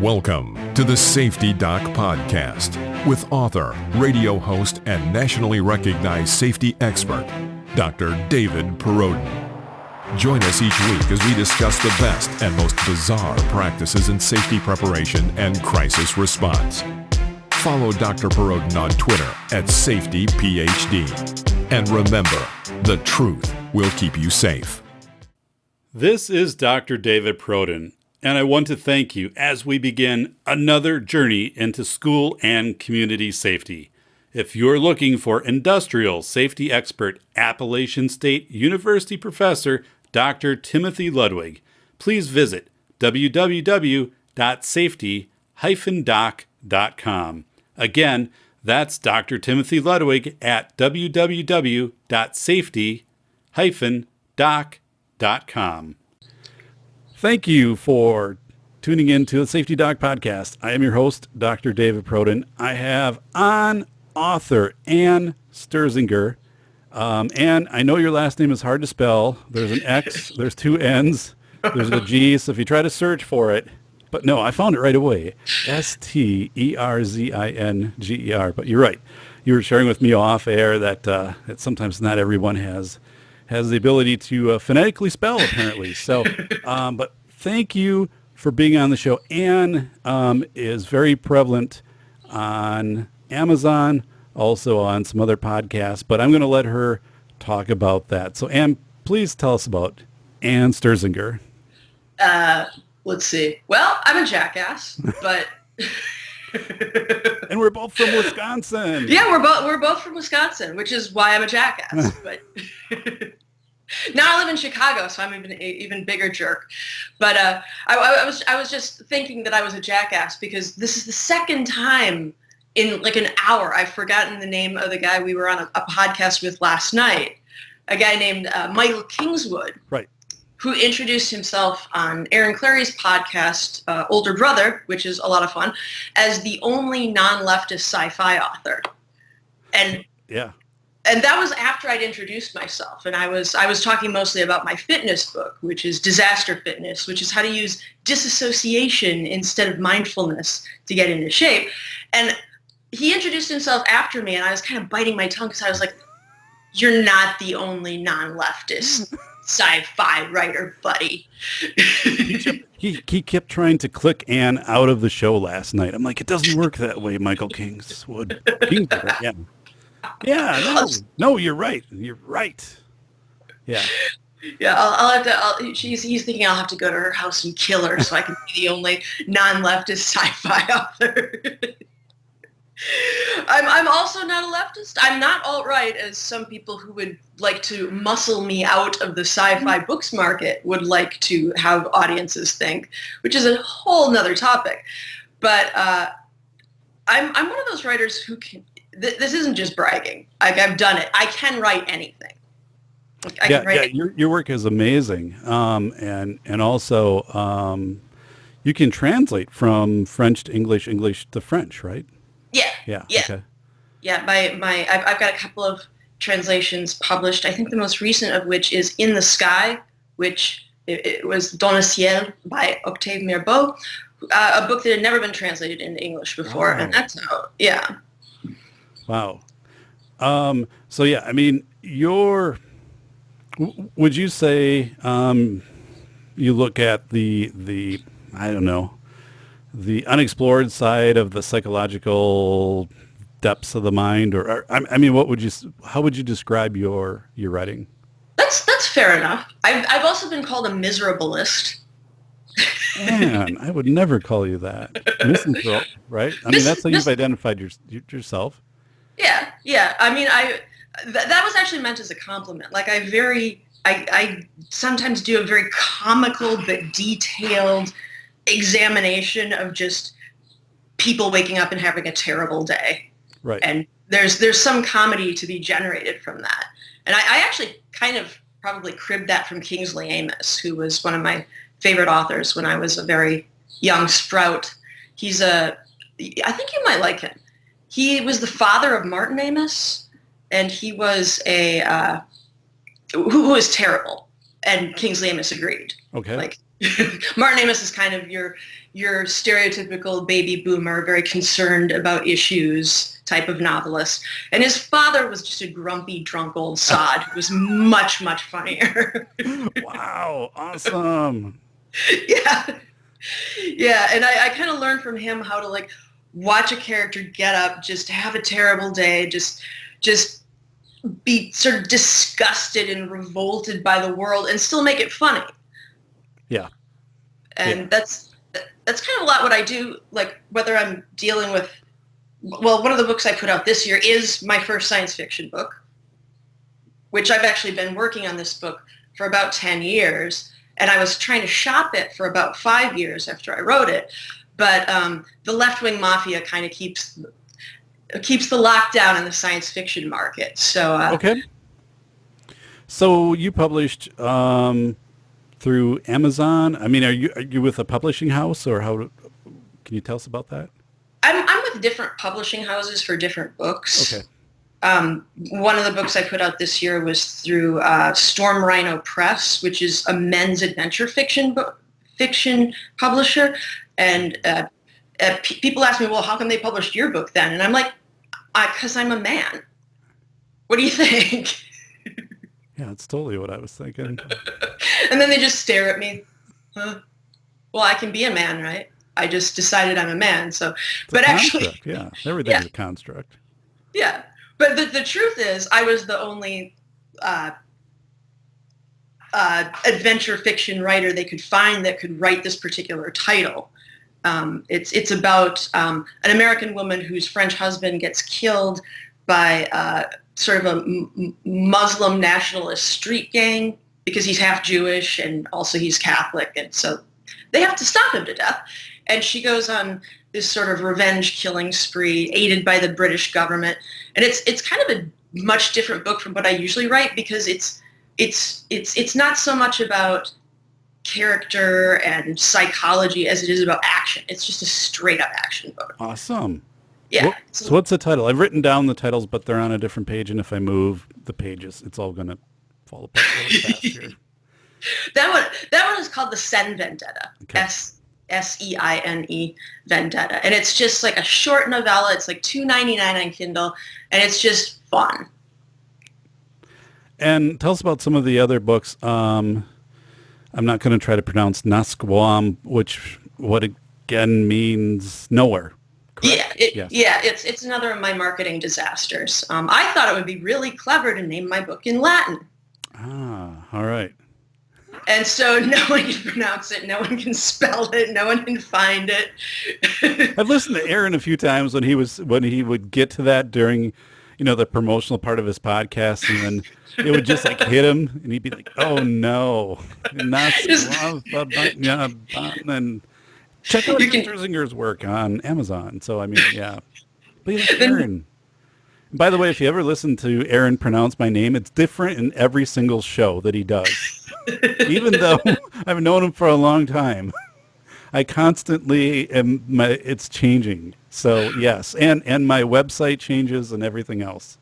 Welcome to the Safety Doc Podcast with author, radio host, and nationally recognized safety expert, Dr. David Perrodin. Join us each week as we discuss the best and most bizarre practices in safety preparation and crisis response. Follow Dr. Perrodin on Twitter at SafetyPhD. And remember, the truth will keep you safe. This is Dr. David Perrodin, and I want to thank you as we begin another journey into school and community safety. If you're looking for industrial safety expert, Appalachian State University professor Dr. Timothy Ludwig, please visit www.safety-doc.com. Again, that's Dr. Timothy Ludwig at www.safety-doc.com. Thank you for tuning in to the Safety Doc Podcast. I am your host, Dr. David Perrodin. I have on author Ann Sterzinger. Ann, I know your last name is hard to spell. There's an X, there's two N's, there's a G, so if you try to search for it, but no, I found it right away. Sterzinger. But you're right. You were sharing with me off air that sometimes not everyone has the ability to phonetically spell, apparently. So, but thank you for being on the show. Ann is very prevalent on Amazon, also on some other podcasts, but I'm going to let her talk about that. So, Ann, please tell us about Ann Sterzinger. Let's see. Well, I'm a jackass, but... And we're both from Wisconsin. Yeah, we're both from Wisconsin, which is why I'm a jackass. But now I live in Chicago, so I'm even bigger jerk. But I was just thinking that I was a jackass because this is the second time in like an hour I've forgotten the name of the guy we were on a podcast with last night. A guy named Michael Kingswood. Right. Who introduced himself on Aaron Clary's podcast, Older Brother, which is a lot of fun, as the only non-leftist sci-fi author. And yeah. And that was after I'd introduced myself. And I was talking mostly about my fitness book, which is Disaster Fitness, which is how to use disassociation instead of mindfulness to get into shape. And he introduced himself after me, and I was kind of biting my tongue because I was like, you're not the only non-leftist sci-fi writer, buddy. he kept trying to click Ann out of the show last night. I'm like, it doesn't work that way, Michael Kingswood. Yeah, no, you're right. You're right. Yeah. Yeah, I'll have to. He's thinking I'll have to go to her house and kill her so I can be the only non-leftist sci-fi author. I'm also not a leftist. I'm not alt-right, as some people who would like to muscle me out of the sci-fi books market would like to have audiences think, which is a whole nother topic. But I'm one of those writers who can. This isn't just bragging. Like, I've done it. I can write anything. Your work is amazing, and also you can translate from French to English, English to French, right? Yeah. Okay. Yeah, I've got a couple of translations published. I think the most recent of which is In the Sky, which it was Dans le ciel by Octave Mirbeau, a book that had never been translated into English before, and that's how. Yeah. Wow. So yeah, I mean, would you say you look at the I don't know, the unexplored side of the psychological depths of the mind, or I mean, how would you describe your writing? That's fair enough. I've also been called a miserablist. Man, I would never call you that. Misanthrope, right? I mean, that's how you've identified yourself. Yeah. I mean, that was actually meant as a compliment. Like, I sometimes do a very comical but detailed examination of just people waking up and having a terrible day. Right. And there's some comedy to be generated from that. And I actually kind of probably cribbed that from Kingsley Amis, who was one of my favorite authors when I was a very young sprout. I think you might like him. He was the father of Martin Amis, and he was who was terrible. And Kingsley Amis agreed. Okay. Like, Martin Amis is kind of your your stereotypical baby boomer, very concerned about issues type of novelist. And his father was just a grumpy, drunk old sod who was much, much funnier. Wow. Awesome. Yeah. Yeah. And I kind of learned from him how to like watch a character get up, just have a terrible day, just be sort of disgusted and revolted by the world and still make it funny. Yeah. And that's kind of a lot what I do, like whether I'm dealing with, well, one of the books I put out this year is my first science fiction book, which I've actually been working on this book for about 10 years. And I was trying to shop it for about 5 years after I wrote it. But the left-wing mafia kind of keeps the lockdown in the science fiction market. So okay. So you published through Amazon. I mean, are you with a publishing house, or how? Can you tell us about that? I'm with different publishing houses for different books. Okay. One of the books I put out this year was through Storm Rhino Press, which is a men's adventure fiction publisher. And people ask me, well, how come they published your book then? And I'm like, because I'm a man. What do you think? Yeah, that's totally what I was thinking. And then they just stare at me. Huh? Well, I can be a man, right? I just decided I'm a man. So, but actually, yeah, everything's a construct. Yeah, but the truth is, I was the only adventure fiction writer they could find that could write this particular title. It's about an American woman whose French husband gets killed by sort of a Muslim nationalist street gang because he's half Jewish and also he's Catholic, and so they have to stop him to death. And she goes on this sort of revenge killing spree, aided by the British government. And it's kind of a much different book from what I usually write because it's not so much about character and psychology as it is about action. It's just a straight up action book. Awesome. Yeah. So what's the title? I've written down the titles, but they're on a different page, and if I move the pages, it's all going to fall apart really fast here. That one is called The Seine Vendetta. Okay. Seine Vendetta. And it's just like a short novella. It's like $2.99 on Kindle, and it's just fun. And tell us about some of the other books. I'm not going to try to pronounce Nasquam, what again means nowhere. Correct? It's another of my marketing disasters. I thought it would be really clever to name my book in Latin. Ah, all right. And so no one can pronounce it, no one can spell it, no one can find it. I've listened to Aaron a few times when he would get to that during, the promotional part of his podcast, and then it would just like hit him, and he'd be like, "Oh no!" And check out Sterzinger's work on Amazon. So I mean, yeah. But yeah, Aaron. By the way, if you ever listen to Aaron pronounce my name, it's different in every single show that he does. Even though I've known him for a long time, I constantly it's changing. So yes, and my website changes and everything else.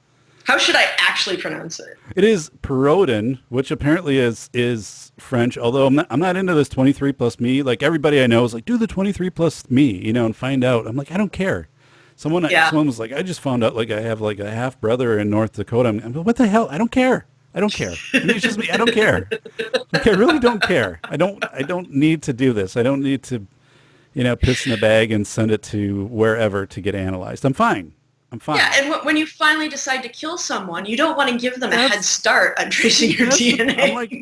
How should I actually pronounce it? It is Perrodin, which apparently is French. Although I'm not into this 23 plus me. Like everybody I know is like, do the 23 plus me, and find out. I'm like, I don't care. Someone was like, I just found out like I have like a half brother in North Dakota. I'm like, what the hell? I don't care. I don't care. I mean, it's just me. I don't care. I really don't care. I don't need to do this. I don't need to, piss in a bag and send it to wherever to get analyzed. I'm fine. Yeah, and when you finally decide to kill someone, you don't want to give them a head start on tracing your DNA. I'm like,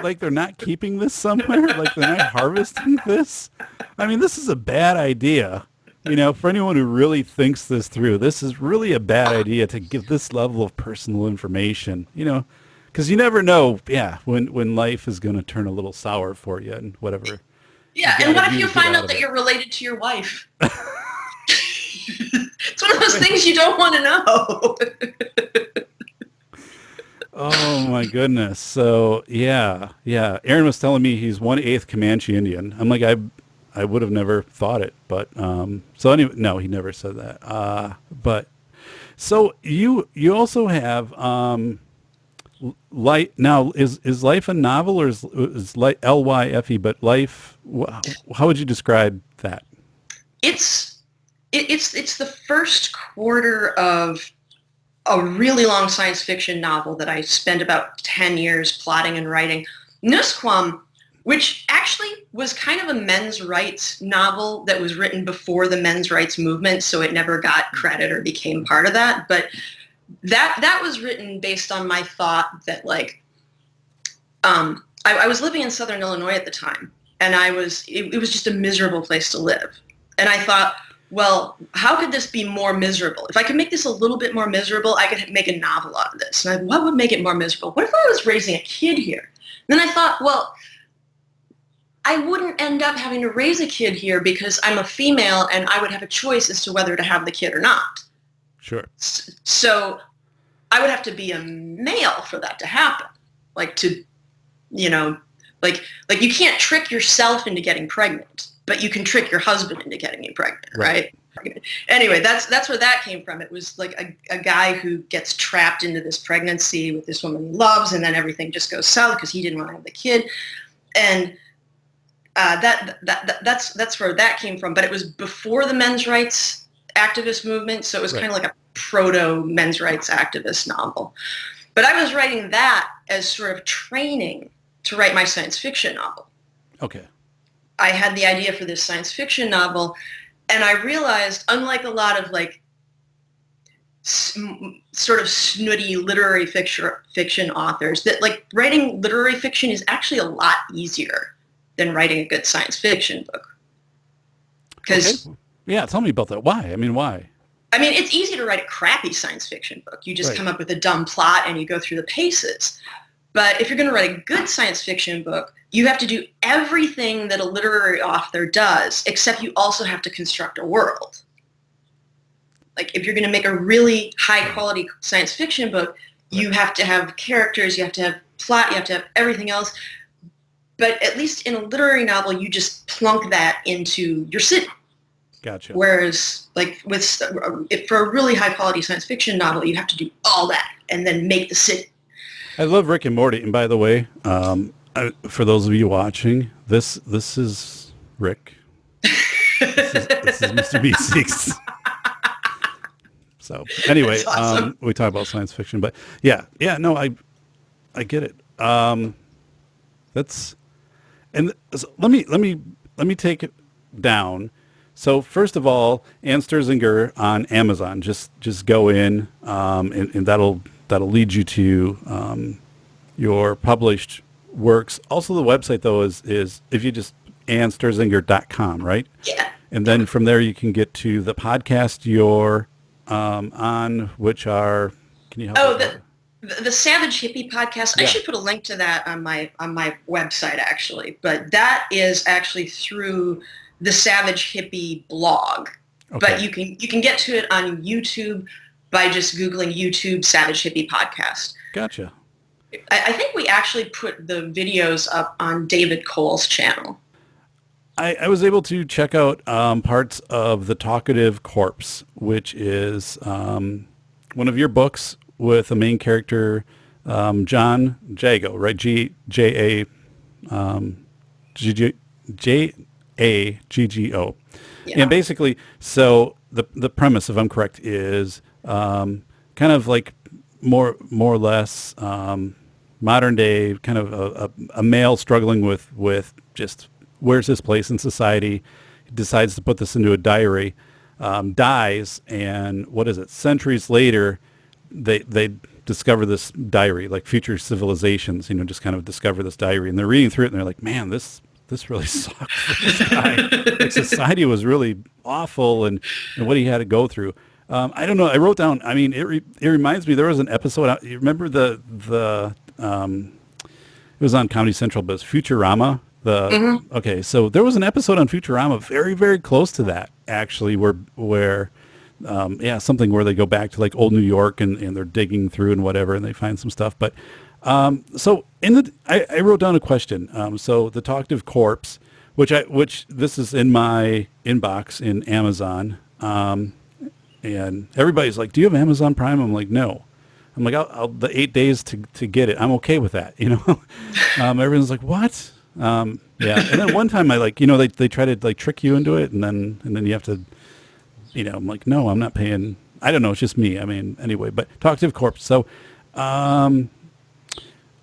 like they're not keeping this somewhere? Like they're not harvesting this? I mean, this is a bad idea. For anyone who really thinks this through, this is really a bad idea to give this level of personal information, because you never know, when life is going to turn a little sour for you and whatever. Yeah, and what if you find out that you're related to your wife? It's one of those things you don't want to know. Oh, my goodness. So, yeah. Aaron was telling me he's 1/8 Comanche Indian. I'm like, I would have never thought it, but so anyway, no, he never said that. But so you also have Now, is Life a novel, or is Lyfe? But Life, how would you describe that? It's the first quarter of a really long science fiction novel that I spent about 10 years plotting and writing. Nusquam, which actually was kind of a men's rights novel that was written before the men's rights movement, so it never got credit or became part of that. But that was written based on my thought that, like, I was living in Southern Illinois at the time, and it was just a miserable place to live. And I thought, well, how could this be more miserable? If I could make this a little bit more miserable, I could make a novel out of this. And what would make it more miserable? What if I was raising a kid here? And then I thought, well, I wouldn't end up having to raise a kid here because I'm a female and I would have a choice as to whether to have the kid or not. Sure. So I would have to be a male for that to happen. Like like you can't trick yourself into getting pregnant, but you can trick your husband into getting you pregnant, right? Anyway, that's where that came from. It was like a guy who gets trapped into this pregnancy with this woman he loves, and then everything just goes south because he didn't want to have the kid. And that's where that came from. But it was before the men's rights activist movement, so it was kind of like a proto men's rights activist novel. But I was writing that as sort of training to write my science fiction novel. Okay. I had the idea for this science fiction novel, and I realized, unlike a lot of like sort of snooty literary fiction authors, that like writing literary fiction is actually a lot easier than writing a good science fiction book. Because yeah, tell me about that. Why? I mean, why? I mean, it's easy to write a crappy science fiction book. You just come up with a dumb plot and you go through the paces. But if you're going to write a good science fiction book, you have to do everything that a literary author does, except you also have to construct a world. Like if you're going to make a really high quality science fiction book, you have to have characters, you have to have plot, you have to have everything else. But at least in a literary novel, you just plunk that into your city. Gotcha. Whereas like for a really high quality science fiction novel, you have to do all that and then make the city. I love Rick and Morty, and by the way, for those of you watching, this is Rick. This is Mr. B6. So anyway, awesome. We talk about science fiction, but yeah, no, I get it. Let me take it down. So first of all, Ann Sterzinger on Amazon. Just go in, and that'll lead you to your published works. Also, the website though is if you just annsterzinger.com, right? Yeah. And then from there you can get to the podcast you're on, which are, can you help? The Savage Hippie podcast. Yeah. I should put a link to that on my website actually, but that is actually through the Savage Hippie blog. Okay. But you can get to it on YouTube by just Googling YouTube Savage Hippie podcast. Gotcha. I think we actually put the videos up on David Cole's channel. I was able to check out parts of The Talkative Corpse, which is one of your books with a main character, John Jago, right? Jaggo. Yeah. And basically, so the premise, if I'm correct, is kind of like more or less modern day, kind of a male struggling with just where's his place in society. He decides to put this into a diary, dies, and what is it? Centuries later, they discover this diary, like future civilizations, just kind of discover this diary, and they're reading through it, and they're like, man, this really sucked for this guy. Like society was really awful, and what he had to go through. I don't know. I wrote down. I mean, it reminds me. There was an episode. You remember the it was on Comedy Central, but it's Futurama. Okay, so there was an episode on Futurama, very very close to that actually, where something where they go back to like old New York and they're digging through and whatever, and they find some stuff. But so I wrote down a question. So The Talkative Corpse, which this is in my inbox in Amazon. And everybody's like, do you have Amazon Prime? I'm like, no. I'm like, I'll the 8 days to get it. I'm okay with that. Everyone's like, what? Yeah. And then one time I they try to like trick you into it, and then you have to, I'm like, no, I'm not paying. I don't know. It's just me. I mean, anyway, but talkative corpse. So,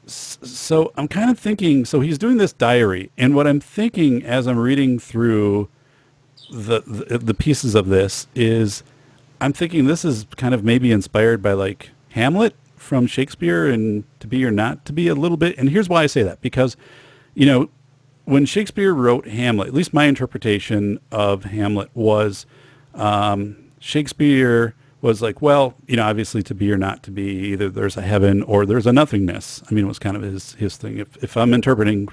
so I'm kind of thinking, so he's doing this diary, and what I'm thinking as I'm reading through the pieces of this is, I'm thinking this is kind of maybe inspired by like Hamlet from Shakespeare and To Be or Not to Be a little bit. And here's why I say that, because, when Shakespeare wrote Hamlet, at least my interpretation of Hamlet was, Shakespeare was like, well, obviously to be or not to be, either there's a heaven or there's a nothingness. I mean, it was kind of his thing, if I'm interpreting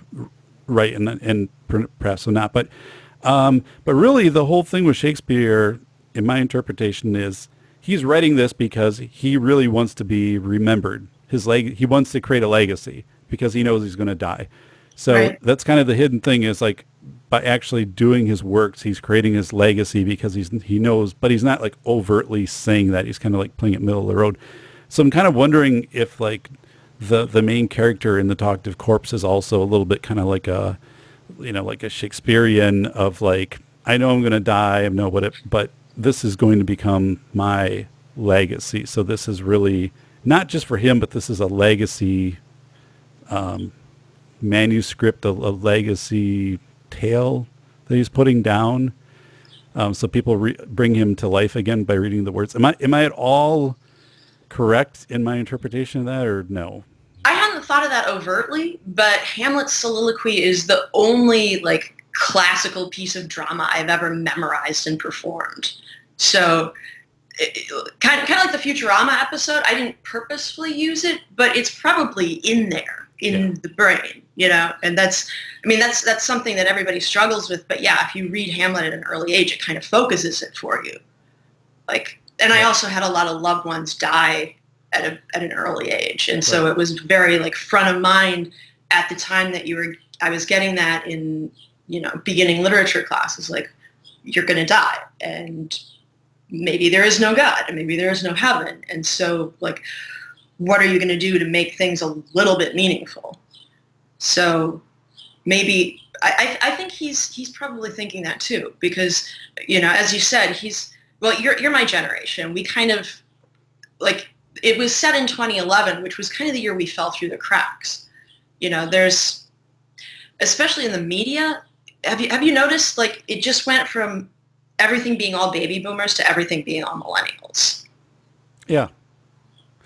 right, and perhaps not. But really the whole thing with Shakespeare, in my interpretation, is he's writing this because he really wants to be remembered. He wants to create a legacy because he knows he's going to die. So right. That's kind of the hidden thing, is like, by actually doing his works, he's creating his legacy because he knows, but he's not like overtly saying that. He's kind of like playing it middle of the road. So I'm kind of wondering if like the main character in the talkative corpse is also a little bit kind of like a, like a Shakespearean of like, I know I'm going to die, I know but this is going to become my legacy. So this is really not just for him, but this is a legacy manuscript, a legacy tale that he's putting down. So people bring him to life again by reading the words. Am I at all correct in my interpretation of that, or no? I hadn't thought of that overtly, but Hamlet's soliloquy is the only like classical piece of drama I've ever memorized and performed. So kind of like the Futurama episode, I didn't purposefully use it, but it's probably in there in the brain, and that's something that everybody struggles with. But yeah, if you read Hamlet at an early age, it kind of focuses it for you. Like, and I also had a lot of loved ones die at an early age, and so it was very like front of mind at the time that I was getting that in beginning literature classes. Like, you're going to die, and maybe there is no God, and maybe there is no heaven, and so like, what are you going to do to make things a little bit meaningful? So maybe I think he's probably thinking that too, because as you said, you're my generation. We kind of like, it was set in 2011, which was kind of the year we fell through the cracks. There's, especially in the media, have you noticed, like, it just went from everything being all baby boomers to everything being all millennials. Yeah.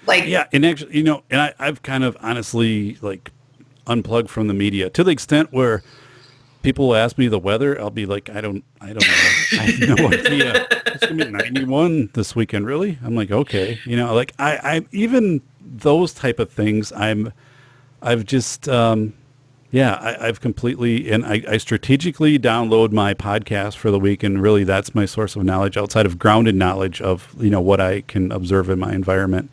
Like, yeah, and actually, and I've kind of honestly like unplugged from the media to the extent where people will ask me the weather. I'll be like, I don't know. I have no idea. It's gonna be 91 this weekend. Really? I'm like, okay. Like I even those type of things. I've just I've completely, and I strategically download my podcast for the week, and really that's my source of knowledge outside of grounded knowledge of what I can observe in my environment,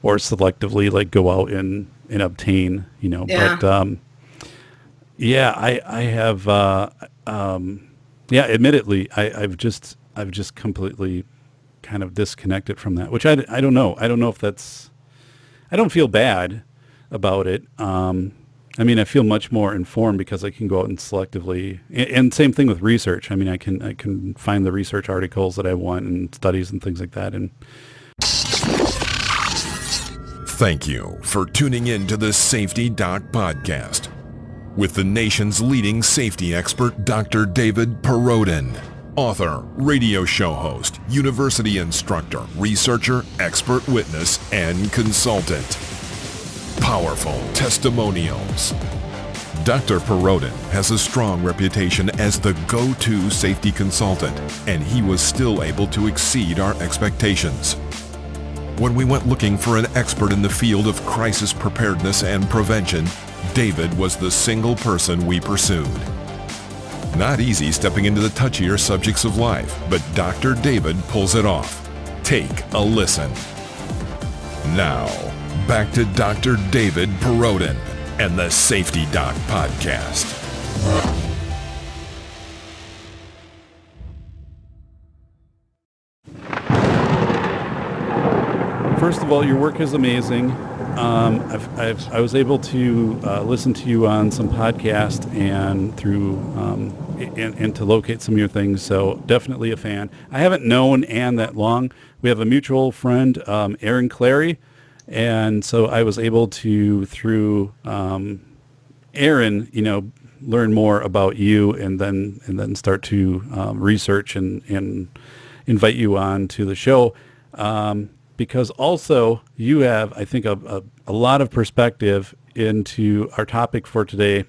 or selectively like go out and obtain, Yeah. But I have, admittedly, I've just completely kind of disconnected from that, which I don't know. I don't know if that's, I don't feel bad about it. I feel much more informed because I can go out and selectively, and same thing with research. I can find the research articles that I want and studies and things like that. And thank you for tuning in to the Safety Doc Podcast with the nation's leading safety expert, Dr. David Perrodin, author, radio show host, university instructor, researcher, expert witness, and consultant. Powerful testimonials. Dr. Perrodin has a strong reputation as the go-to safety consultant, and he was still able to exceed our expectations. When we went looking for an expert in the field of crisis preparedness and prevention, David was the single person we pursued. Not easy stepping into the touchier subjects of life, but Dr. David pulls it off. Take a listen. Now, back to Dr. David Perrodin and the Safety Doc Podcast. first of all, your work is amazing. I was able to listen to you on some podcast and through and to locate some of your things. So definitely a fan. I haven't known Ann that long. We have a mutual friend, Aaron Clary, and so I was able to through Aaron, learn more about you, and then start to research and invite you on to the show. Because also you have, I think, a lot of perspective into our topic for today,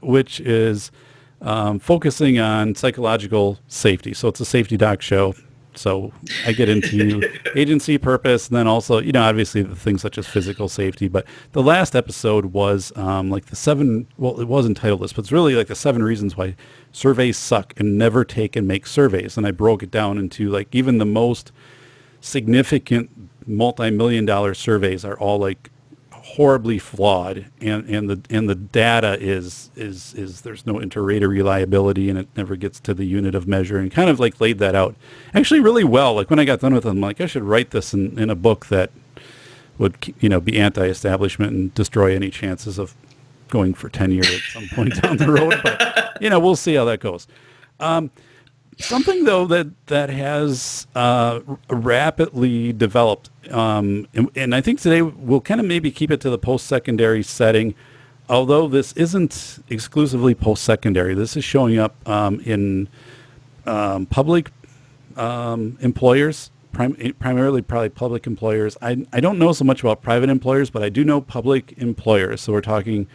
which is focusing on psychological safety. So it's a safety doc show. So I get into agency, purpose, and then also, obviously the things such as physical safety. But the last episode was like the 7, well, it was entitled this, but it's really like the 7 reasons why surveys suck and never take and make surveys. And I broke it down into like even the most significant multi-million-dollar surveys are all like horribly flawed, and the data is there's no inter-rater reliability, and it never gets to the unit of measure, and kind of like laid that out actually really well. Like when I got done with it, I'm like, I should write this in a book that would be anti-establishment and destroy any chances of going for tenure at some point down the road. But we'll see how that goes. Something though that has rapidly developed, and I think today we'll kind of maybe keep it to the post-secondary setting, although this isn't exclusively post-secondary. This is showing up in public employers, primarily probably public employers. I don't know so much about private employers, but I do know public employers. So we're talking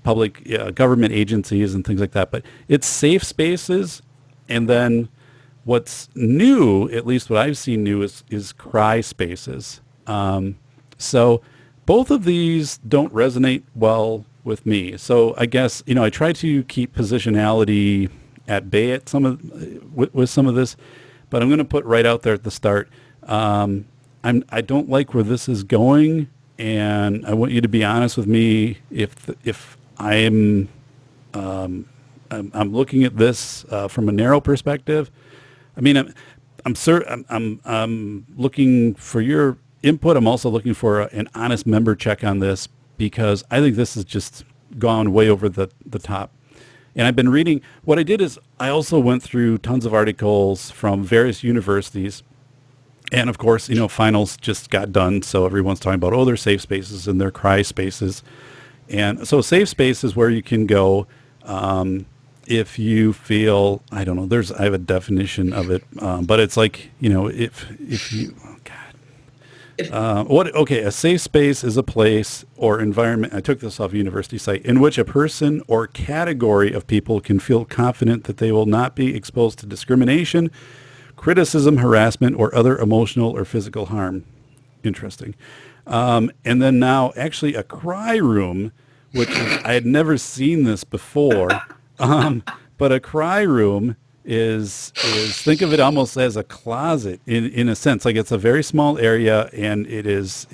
public government agencies and things like that. But it's safe spaces. And then what's new, at least what I've seen new, is cry spaces. So both of these don't resonate well with me. So I guess, I try to keep positionality at bay at with some of this, but I'm going to put right out there at the start. I don't like where this is going, and I want you to be honest with me if I'm looking at this from a narrow perspective. I mean, I'm looking for your input. I'm also looking for an honest member check on this, because I think this has just gone way over the top. And I've been reading. What I did is I also went through tons of articles from various universities. And of course, finals just got done, so everyone's talking about, their safe spaces and their cry spaces. And so safe space is where you can go if you feel, I don't know, I have a definition of it, but it's like, if you, a safe space is a place or environment, I took this off a university site, in which a person or category of people can feel confident that they will not be exposed to discrimination, criticism, harassment, or other emotional or physical harm. Interesting. And then now actually a cry room, which I had never seen this before, but a cry room is think of it almost as a closet in a sense. Like it's a very small area, and it has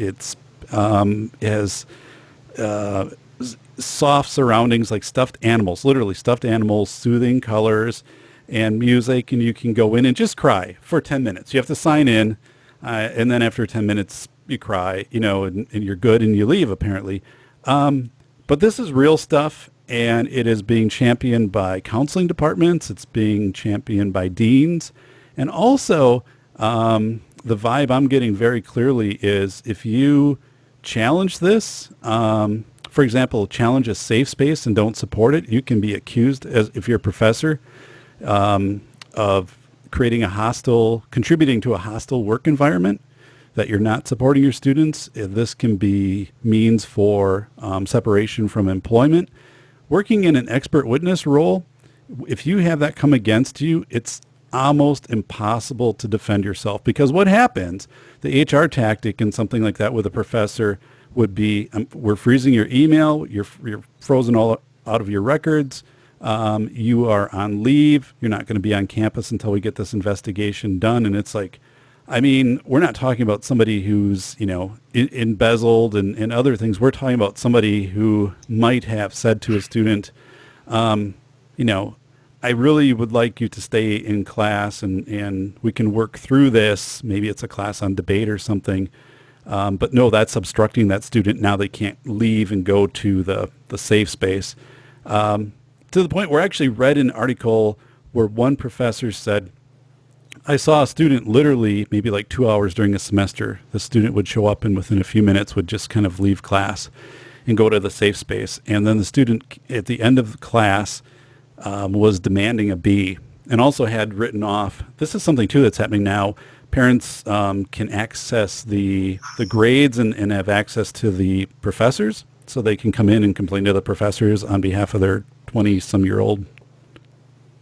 soft surroundings, like stuffed animals, literally stuffed animals, soothing colors and music, and you can go in and just cry for 10 minutes. You have to sign in, and then after 10 minutes you cry, and you're good and you leave apparently. But this is real stuff, and it is being championed by counseling departments. It's being championed by deans. And also, the vibe I'm getting very clearly is if you challenge this, for example, challenge a safe space and don't support it, you can be accused, as if you're a professor, of contributing to a hostile work environment, that you're not supporting your students. This can be means for separation from employment. Working in an expert witness role, if you have that come against you, it's almost impossible to defend yourself, because what happens, the HR tactic in something like that with a professor would be, we're freezing your email, you're frozen all out of your records, you are on leave, you're not going to be on campus until we get this investigation done. And it's like, I mean, we're not talking about somebody who's, embezzled and other things. We're talking about somebody who might have said to a student, I really would like you to stay in class and we can work through this. Maybe it's a class on debate or something. But no, that's obstructing that student. Now they can't leave and go to the safe space. To the point where I actually read an article where one professor said, I saw a student literally maybe like 2 hours during a semester. The student would show up and within a few minutes would just kind of leave class and go to the safe space. And then the student at the end of the class was demanding a B and also had written off. This is something too that's happening now. Parents can access the grades and have access to the professors, so they can come in and complain to the professors on behalf of their 20-some-year-old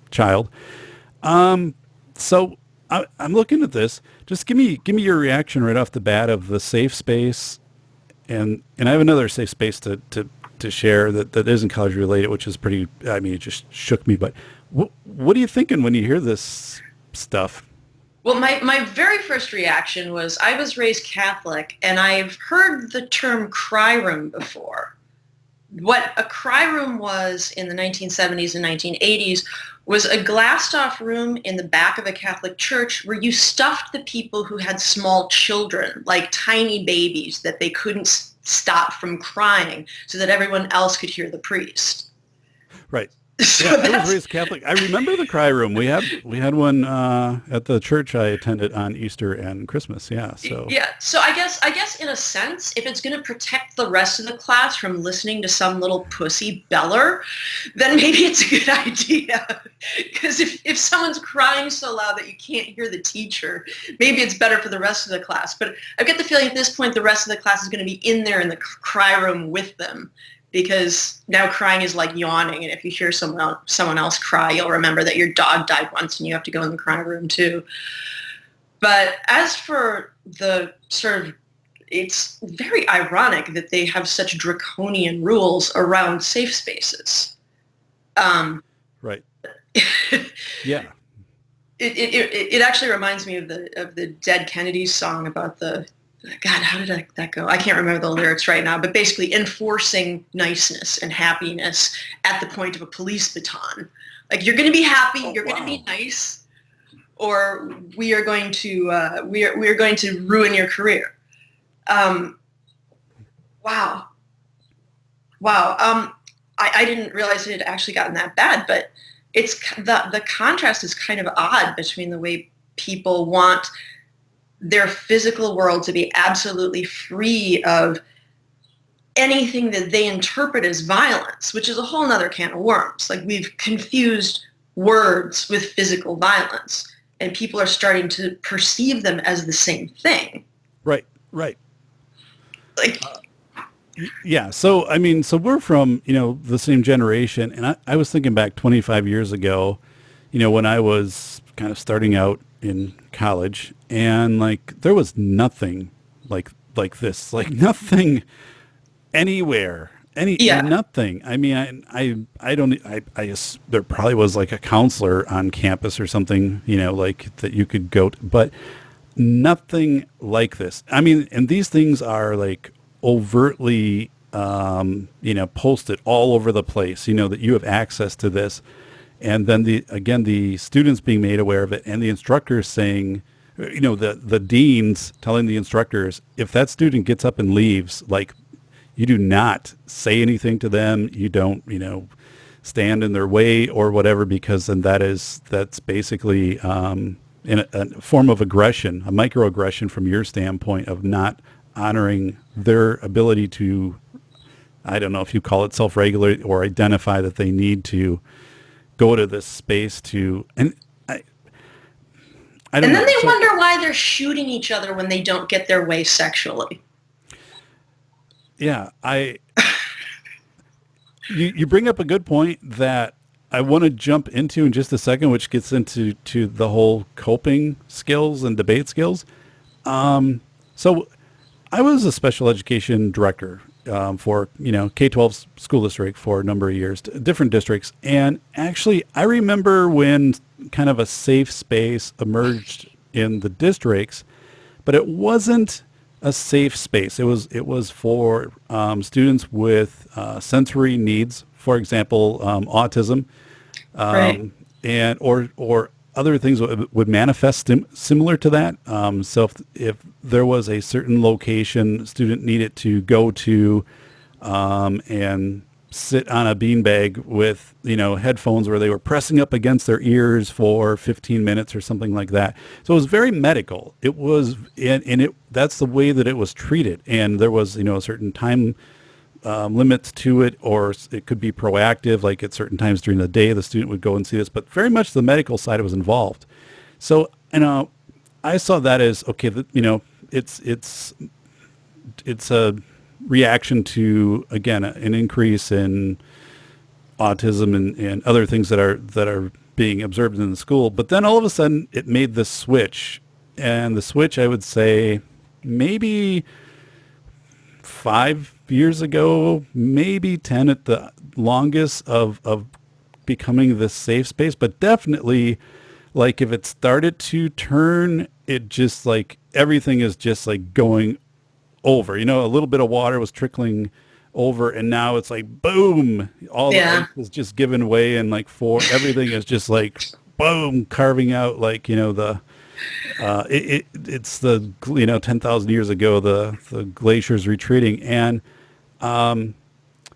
child. So I'm looking at this. Just give me your reaction right off the bat of the safe space, and I have another safe space to share that isn't college related, which is pretty. I mean, it just shook me. But what are you thinking when you hear this stuff? Well, my very first reaction was I was raised Catholic, and I've heard the term cry room before. What a cry room was in the 1970s and 1980s was a glassed-off room in the back of a Catholic church where you stuffed the people who had small children, like tiny babies, that they couldn't stop from crying so that everyone else could hear the priest. Right. Yeah, I was raised Catholic. I remember the cry room. We had one at the church I attended on Easter and Christmas. Yeah. So I guess in a sense, if it's going to protect the rest of the class from listening to some little pussy beller, then maybe it's a good idea. Because if someone's crying so loud that you can't hear the teacher, maybe it's better for the rest of the class. But I get the feeling at this point the rest of the class is going to be in there in the cry room with them. Because now crying is like yawning, and if you hear someone else cry, you'll remember that your dog died once and you have to go in the cry room too. But as for the sort of, it's very ironic that they have such draconian rules around safe spaces. Right. Yeah. It actually reminds me of the Dead Kennedys song about the, God, how did that go? I can't remember the lyrics right now, but basically enforcing niceness and happiness at the point of a police baton. Like, you're going to be happy, you're going to be nice, or we are going to we are going to ruin your career. Wow. I didn't realize it had actually gotten that bad, but it's the contrast is kind of odd between the way people want their physical world to be absolutely free of anything that they interpret as violence, which is a whole nother can of worms. Like, we've confused words with physical violence, and people are starting to perceive them as the same thing. Right. Like, yeah. So, I mean, so we're from, the same generation, and I was thinking back 25 years ago, when I was kind of starting out in college, and like there was nothing like this, like nothing anywhere, nothing. I mean, I guess there probably was like a counselor on campus or something, like that you could go to, but nothing like this. I mean, and these things are like overtly, posted all over the place, that you have access to this. And then the students being made aware of it, and the instructors saying, the deans telling the instructors, if that student gets up and leaves, like, you do not say anything to them. You don't, stand in their way or whatever, because then that's basically in a form of aggression, a microaggression from your standpoint of not honoring their ability to, I don't know if you call it self-regulate or identify that they need to go to this space to, and I don't know. And then they wonder why they're shooting each other when they don't get their way sexually. Yeah, you bring up a good point that I want to jump into in just a second, which gets into the whole coping skills and debate skills. So I was a special education director for, K-12 school district for a number of years, different districts. And actually, I remember when kind of a safe space emerged in the districts, but it wasn't a safe space. It was for students with sensory needs, for example, autism, right. and or other things would manifest similar to that. So if there was a certain location student needed to go to and sit on a beanbag with, headphones where they were pressing up against their ears for 15 minutes or something like that. So it was very medical. It was, that's the way that it was treated. And there was, a certain time limits to it, or it could be proactive, like at certain times during the day, the student would go and see this, but very much the medical side was involved. So, I saw that as, okay, it's a reaction to, again, an increase in autism and other things that are being observed in the school. But then all of a sudden it made the switch, and the switch, I would say maybe 5 years ago, maybe 10 at the longest, of becoming this safe space. But definitely, like, if it started to turn, it just, like, everything is just like going over, a little bit of water was trickling over, and now it's like, boom, all the ice is just given way, and like everything is just like, boom, carving out, like, it's the 10,000 years ago, the glaciers retreating. And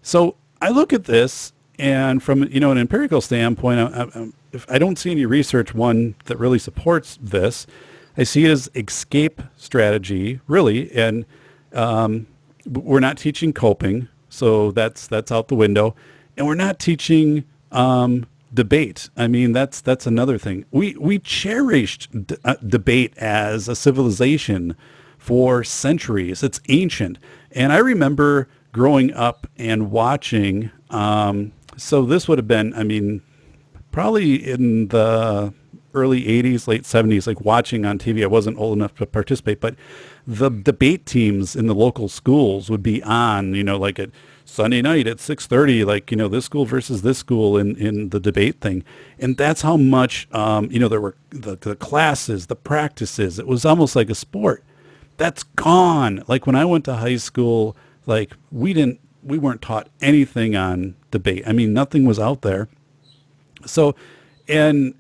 so I look at this, and from an empirical standpoint, if I don't see any research that really supports this, I see it as escape strategy, really. And we're not teaching coping, so that's out the window, and we're not teaching debate. I mean, that's another thing. We cherished debate as a civilization for centuries. It's ancient. And I remember growing up and watching, so this would have been, probably in the early 80s, late 70s, like watching on TV. I wasn't old enough to participate, but the debate teams in the local schools would be on, like at Sunday night at 6:30, like, this school versus this school in the debate thing. And that's how much, there were the classes, the practices. It was almost like a sport. That's gone. Like when I went to high school, like we weren't taught anything on debate. Nothing was out there. So, and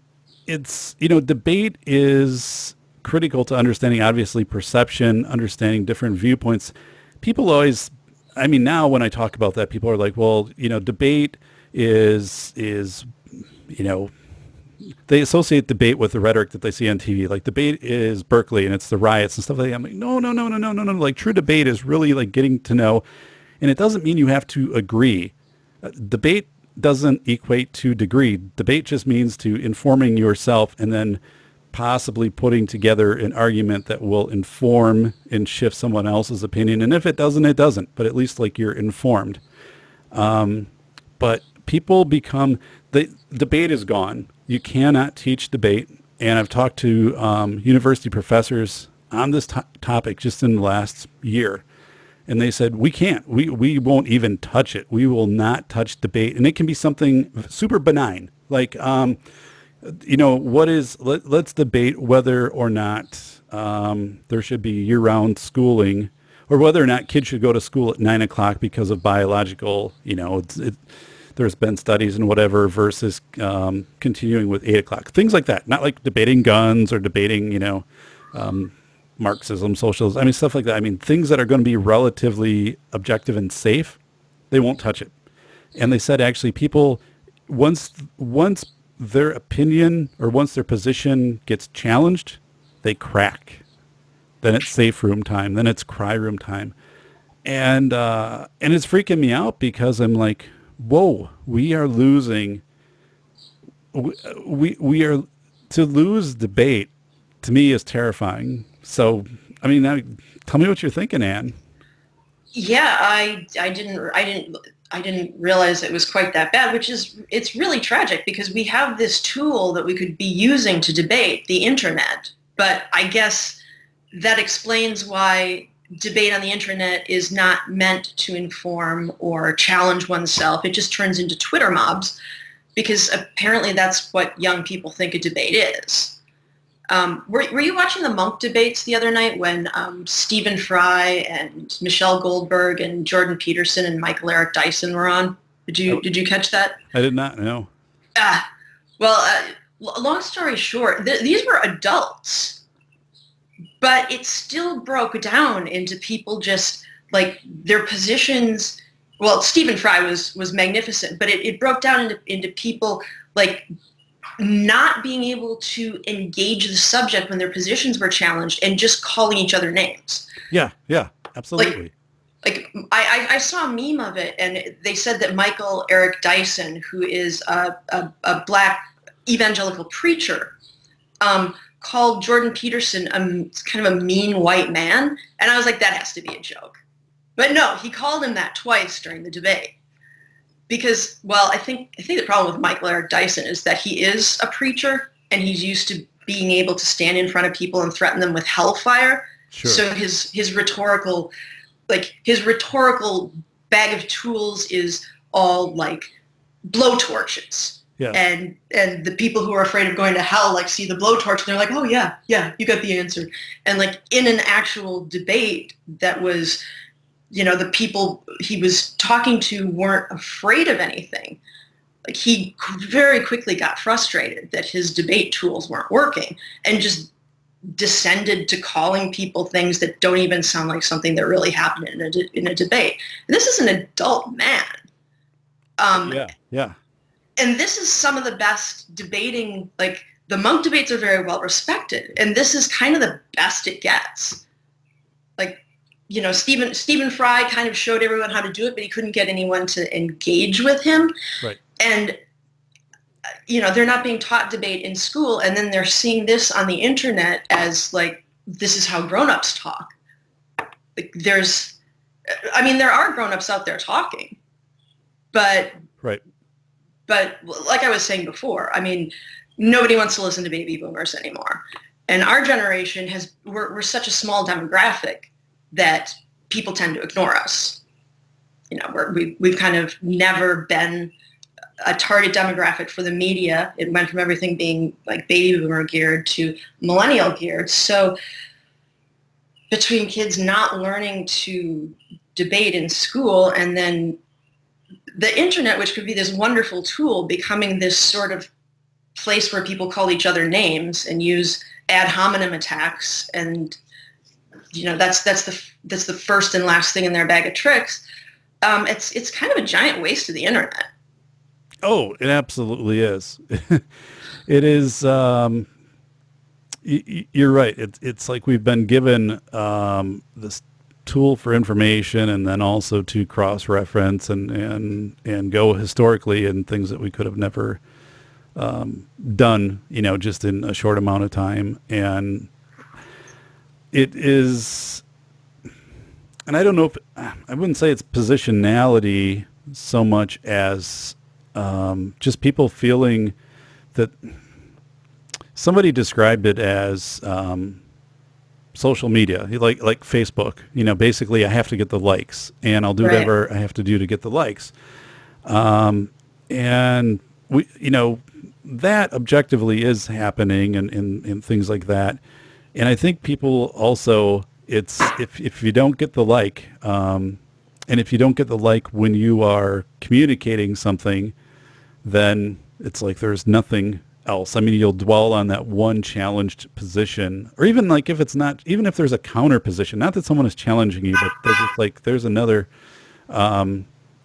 it's, debate is critical to understanding, obviously, perception, understanding different viewpoints. People always, now when I talk about that, people are like, well, debate is, they associate debate with the rhetoric that they see on TV. Like debate is Berkeley and it's the riots and stuff like that. I'm like, no. Like true debate is really like getting to know, and it doesn't mean you have to agree. Debate doesn't equate to degree. Debate just means to informing yourself and then possibly putting together an argument that will inform and shift someone else's opinion. And if it doesn't, it doesn't. But at least like you're informed. But people become, the debate is gone. You cannot teach debate. And I've talked to university professors on this topic just in the last year. And they said, we can't. We won't even touch it. We will not touch debate. And it can be something super benign. Like, let's debate whether or not there should be year-round schooling, or whether or not kids should go to school at 9 o'clock because of biological, there's been studies and whatever, versus continuing with 8 o'clock. Things like that. Not like debating guns or debating, Marxism, socialism, stuff like that. Things that are going to be relatively objective and safe, they won't touch it. And they said, actually, people, once their opinion or once their position gets challenged, they crack. Then it's safe room time. Then it's cry room time. And it's freaking me out, because I'm like, whoa, we are losing. We are, to lose debate, to me, is terrifying. So, now, tell me what you're thinking, Ann. Yeah, I didn't realize it was quite that bad, it's really tragic, because we have this tool that we could be using to debate, the internet. But I guess that explains why debate on the internet is not meant to inform or challenge oneself. It just turns into Twitter mobs, because apparently that's what young people think a debate is. Were you watching the Monk debates the other night when Stephen Fry and Michelle Goldberg and Jordan Peterson and Michael Eric Dyson were on? Did you catch that? I did not know. Well, long story short, these were adults, but it still broke down into people just like their positions. Well, Stephen Fry was magnificent, but it broke down into people like not being able to engage the subject when their positions were challenged and just calling each other names. Yeah, absolutely. Like I saw a meme of it, and they said that Michael Eric Dyson, who is a black evangelical preacher, called Jordan Peterson kind of a mean white man. And I was like, that has to be a joke. But no, he called him that twice during the debate. Because, well, I think the problem with Michael Eric Dyson is that he is a preacher, and he's used to being able to stand in front of people and threaten them with hellfire. Sure. So his rhetorical bag of tools is all like blowtorches. Yeah. And the people who are afraid of going to hell like see the blowtorch and they're like, oh yeah, you got the answer. And like in an actual debate that was, the people he was talking to weren't afraid of anything. Like he very quickly got frustrated that his debate tools weren't working and just descended to calling people things that don't even sound like something that really happened in a debate. And this is an adult man. Yeah. And this is some of the best debating, like the monk debates are very well respected. And this is kind of the best it gets. Like, Stephen Fry kind of showed everyone how to do it, but he couldn't get anyone to engage with him. Right. And, they're not being taught debate in school, and then they're seeing this on the internet as like, this is how grown-ups talk. Like there are grown-ups out there talking, but right. But like I was saying before, nobody wants to listen to baby boomers anymore. And our generation we're such a small demographic that people tend to ignore us. We've kind of never been a target demographic for the media. It went from everything being like baby boomer geared to millennial geared. So between kids not learning to debate in school and then the internet, which could be this wonderful tool, becoming this sort of place where people call each other names and use ad hominem attacks, and that's the first and last thing in their bag of tricks. It's kind of a giant waste of the internet. Oh, it absolutely is. It is. You're right. It's like we've been given this tool for information, and then also to cross-reference and go historically in things that we could have never done, just in a short amount of time. And it is, and I don't know if, I wouldn't say it's positionality so much as just people feeling that somebody described it as social media, like Facebook. Basically I have to get the likes, and I'll do whatever I have to do to get the likes. And we, that objectively is happening and things like that. And I think people also, it's if you don't get the like, and if you don't get the like when you are communicating something, then it's like there's nothing else. You'll dwell on that one challenged position, or even like if it's not, even if there's a counter position, not that someone is challenging you, but there's another,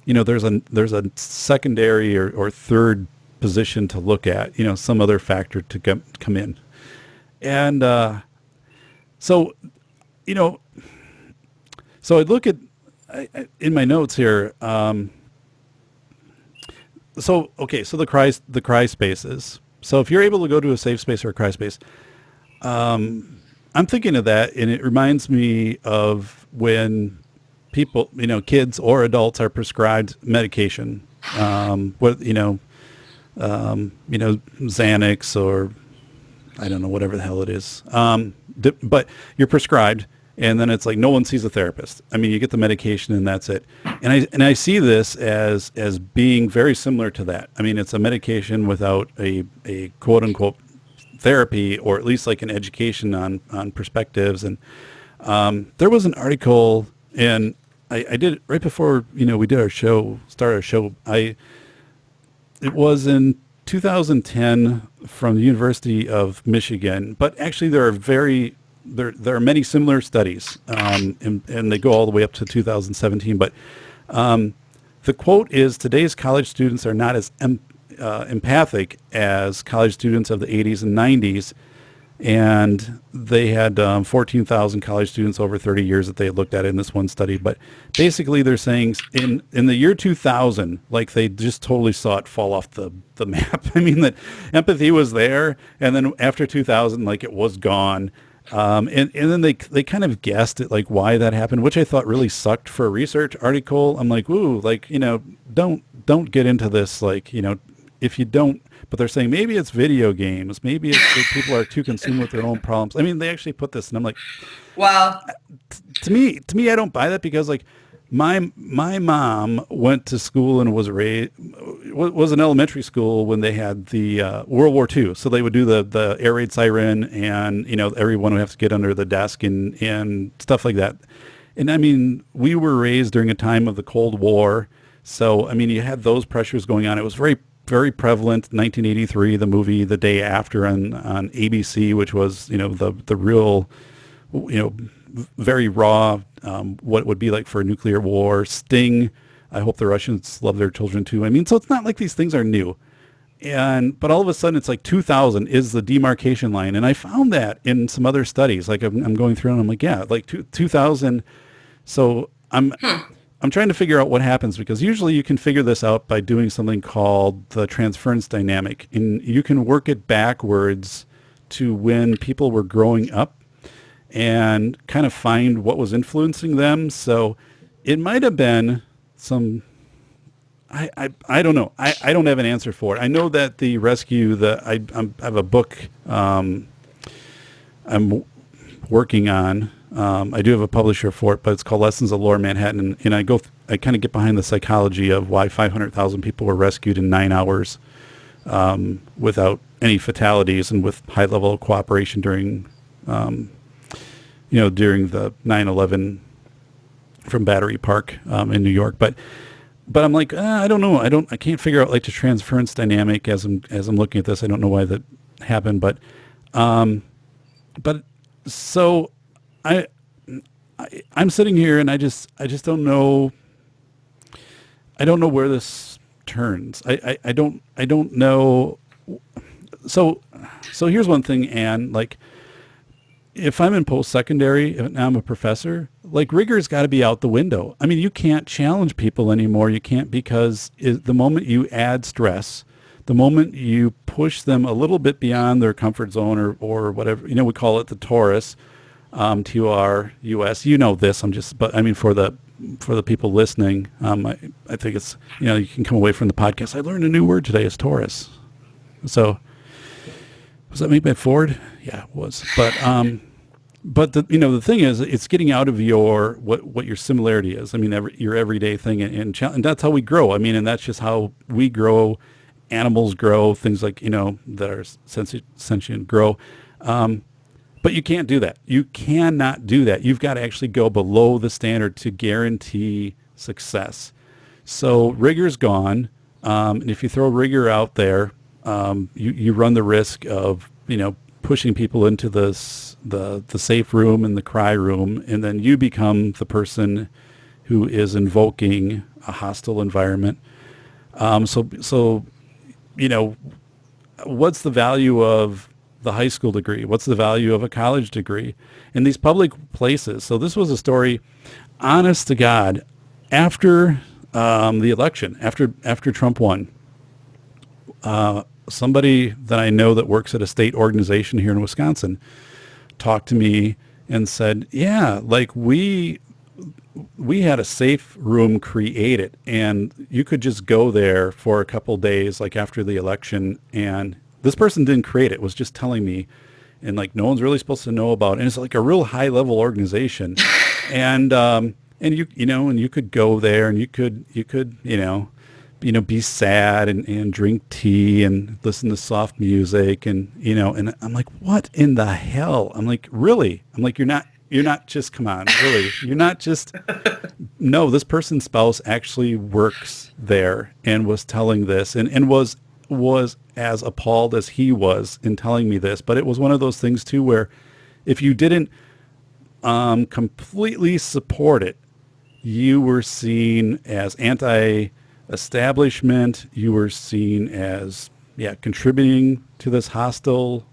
there's a secondary or third position to look at, some other factor to come in. And so I look at, in my notes here, so the cry spaces. So if you're able to go to a safe space or a cry space, I'm thinking of that, and it reminds me of when people, kids or adults are prescribed medication, Xanax or I don't know, whatever the hell it is. But you're prescribed, and then it's like no one sees a therapist. You get the medication and that's it. And I see this as being very similar to that. It's a medication without a quote unquote therapy, or at least like an education on perspectives. And there was an article, and I did it right before we did started our show. It was in 2010 from the University of Michigan, but actually there are many similar studies, and they go all the way up to 2017. But the quote is, today's college students are not as empathic as college students of the 80s and 90s. And they had 14,000 college students over 30 years that they had looked at in this one study. But basically they're saying in the year 2000, like they just totally saw it fall off the map. I mean, that empathy was there. And then after 2000, like it was gone. And then they kind of guessed at like why that happened, which I thought really sucked for a research article. I'm like, ooh, like, don't get into this. Like, if you don't, but they're saying maybe it's video games. Maybe it's that people are too consumed with their own problems. I mean, they actually put this, and I'm like, wow. To me, I don't buy that, because like my mom went to school and was in elementary school when they had the World War II. So they would do the air raid siren, and everyone would have to get under the desk and stuff like that. And I mean, we were raised during a time of the Cold War, so I mean, you had those pressures going on. It was very prevalent. 1983, the movie The Day After on ABC, which was the real very raw what it would be like for a nuclear war. Sting, I hope the Russians love their children too. I mean, so it's not like these things are new. But all of a sudden it's like 2000 is the demarcation line, and I found that in some other studies. Like I'm going through and I'm like, yeah, like 2000. So I'm trying to figure out what happens, because usually you can figure this out by doing something called the transference dynamic, and you can work it backwards to when people were growing up and kind of find what was influencing them. So it might have been some, I don't know. I don't have an answer for it. I know that the rescue, I have a book I'm working on. I do have a publisher for it, but it's called Lessons of Lower Manhattan, and I kind of get behind the psychology of why 500,000 people were rescued in 9 hours without any fatalities and with high level of cooperation during the 9/11 from Battery Park in New York. But I'm like, I don't know. I can't figure out like the transference dynamic as I'm looking at this. I don't know why that happened, but so I'm sitting here and I just don't know. I don't know where this turns. I don't know. So here's one thing, Anne, like if I'm in post-secondary and I'm a professor, like rigor's got to be out the window. I mean, you can't challenge people anymore. You can't, because the moment you add stress, the moment you push them a little bit beyond their comfort zone or whatever, we call it the Taurus, TURUS, this, but I mean, for the people listening, I think it's, you can come away from the podcast. I learned a new word today, is Taurus. So was that made by Ford? Yeah, it was. But the thing is, it's getting out of your, what your similarity is. I mean, your everyday thing, and that's how we grow. I mean, and that's just how we grow. Animals grow, things like, that are sentient grow. But you can't do that. You cannot do that. You've got to actually go below the standard to guarantee success. So rigor's gone. And if you throw rigor out there, you run the risk of, pushing people into the safe room and the cry room, and then you become the person who is invoking a hostile environment. So what's the value of the high school degree? What's the value of a college degree in these public places? So this was a story, honest to God, after the election, after Trump won. Somebody that I know that works at a state organization here in Wisconsin talked to me and said, yeah, like we had a safe room created, and you could just go there for a couple days, like after the election. And this person didn't create it, was just telling me, and like no one's really supposed to know about it. And it's like a real high level organization. And you could go there, and you could be sad and drink tea and listen to soft music, and and I'm like, what in the hell? I'm like, really? I'm like, you're not just, come on, really? You're not just, no, this person's spouse actually works there and was telling this and was was as appalled as he was in telling me this, but it was one of those things too where if you didn't completely support it, you were seen as anti-establishment. You were seen as, contributing to this hostile,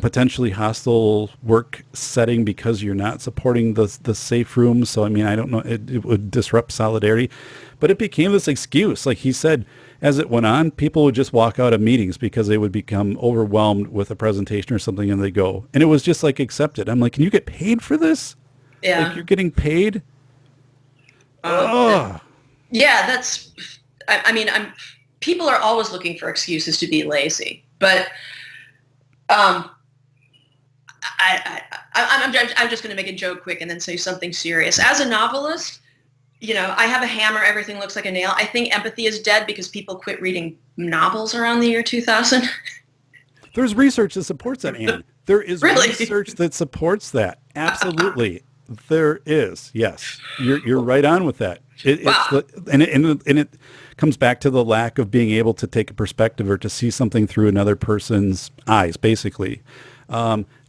potentially hostile work setting because you're not supporting the safe room. So, I mean, I don't know, it would disrupt solidarity, but it became this excuse. Like he said, as it went on, people would just walk out of meetings because they would become overwhelmed with a presentation or something and they go, and it was just like accepted. I'm like, can you get paid for this? Yeah. Like you're getting paid? Yeah, people are always looking for excuses to be lazy, but I'm just going to make a joke quick and then say something serious. As a novelist, I have a hammer, everything looks like a nail. I think empathy is dead because people quit reading novels around the year 2000. There's research that supports that, Anne. There is Really? research that supports that. Absolutely. There is. Yes. You're right on with that. Wow. And it comes back to the lack of being able to take a perspective or to see something through another person's eyes, basically.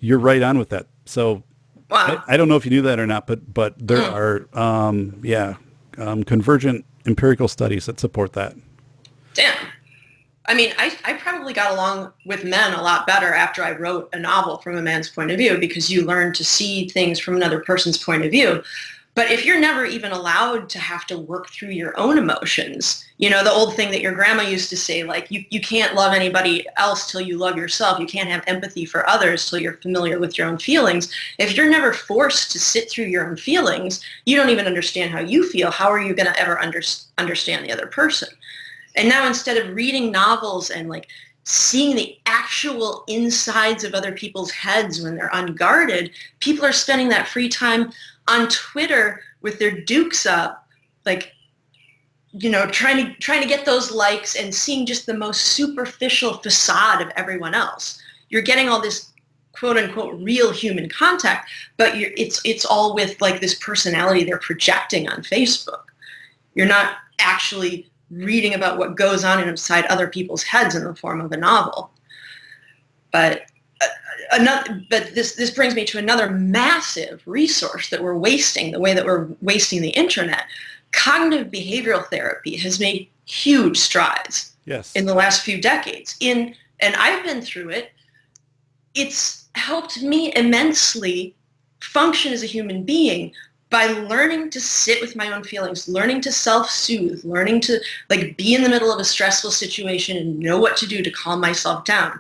You're right on with that. So Wow. I don't know if you knew that or not, but there are, convergent empirical studies that support that. Damn. I mean, I probably got along with men a lot better after I wrote a novel from a man's point of view because you learn to see things from another person's point of view. But if you're never even allowed to have to work through your own emotions, the old thing that your grandma used to say, like, you can't love anybody else till you love yourself. You can't have empathy for others till you're familiar with your own feelings. If you're never forced to sit through your own feelings, you don't even understand how you feel. How are you going to ever understand the other person? And now instead of reading novels and like seeing the actual insides of other people's heads when they're unguarded, people are spending that free time on Twitter with their dukes up, like, trying to get those likes and seeing just the most superficial facade of everyone else. You're getting all this quote unquote real human contact, but it's all with like this personality they're projecting on Facebook. You're not actually reading about what goes on inside other people's heads in the form of a novel. But this brings me to another massive resource that we're wasting, the way that we're wasting the internet. Cognitive behavioral therapy has made huge strides in the last few decades. And I've been through it. It's helped me immensely function as a human being by learning to sit with my own feelings, learning to self-soothe, learning to like be in the middle of a stressful situation and know what to do to calm myself down.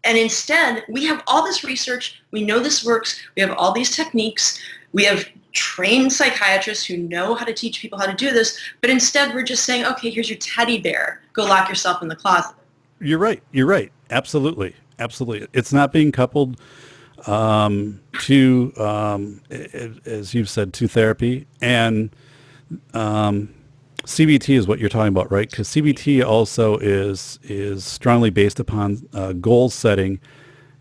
And instead, we have all this research. We know this works. We have all these techniques. We have trained psychiatrists who know how to teach people how to do this. But instead, we're just saying, okay, here's your teddy bear. Go lock yourself in the closet. You're right. Absolutely. It's not being coupled to, as you've said, to therapy. And CBT is what you're talking about, right? Because CBT also is strongly based upon goal setting,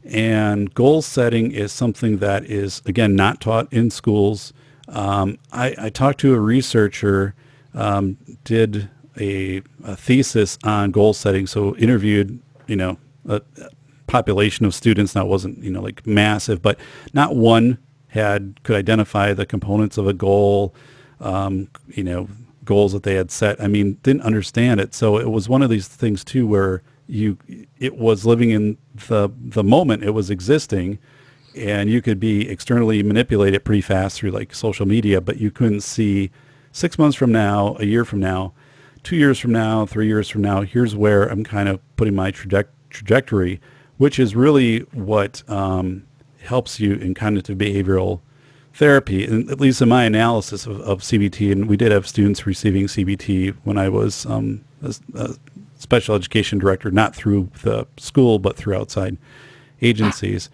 and goal setting is something that is, again, not taught in schools. I talked to a researcher, did a thesis on goal setting, so interviewed, a population of students. Now it wasn't, like massive, but not one could identify the components of a goal, goals that they had set. I mean, didn't understand it. So it was one of these things too, where it was living in the moment, it was existing, and you could be externally manipulated pretty fast through like social media, but you couldn't see 6 months from now, a year from now, 2 years from now, 3 years from now, here's where I'm kind of putting my trajectory, which is really what helps you in cognitive behavioral therapy, and at least in my analysis of CBT. And we did have students receiving CBT when I was a special education director, not through the school, but through outside agencies.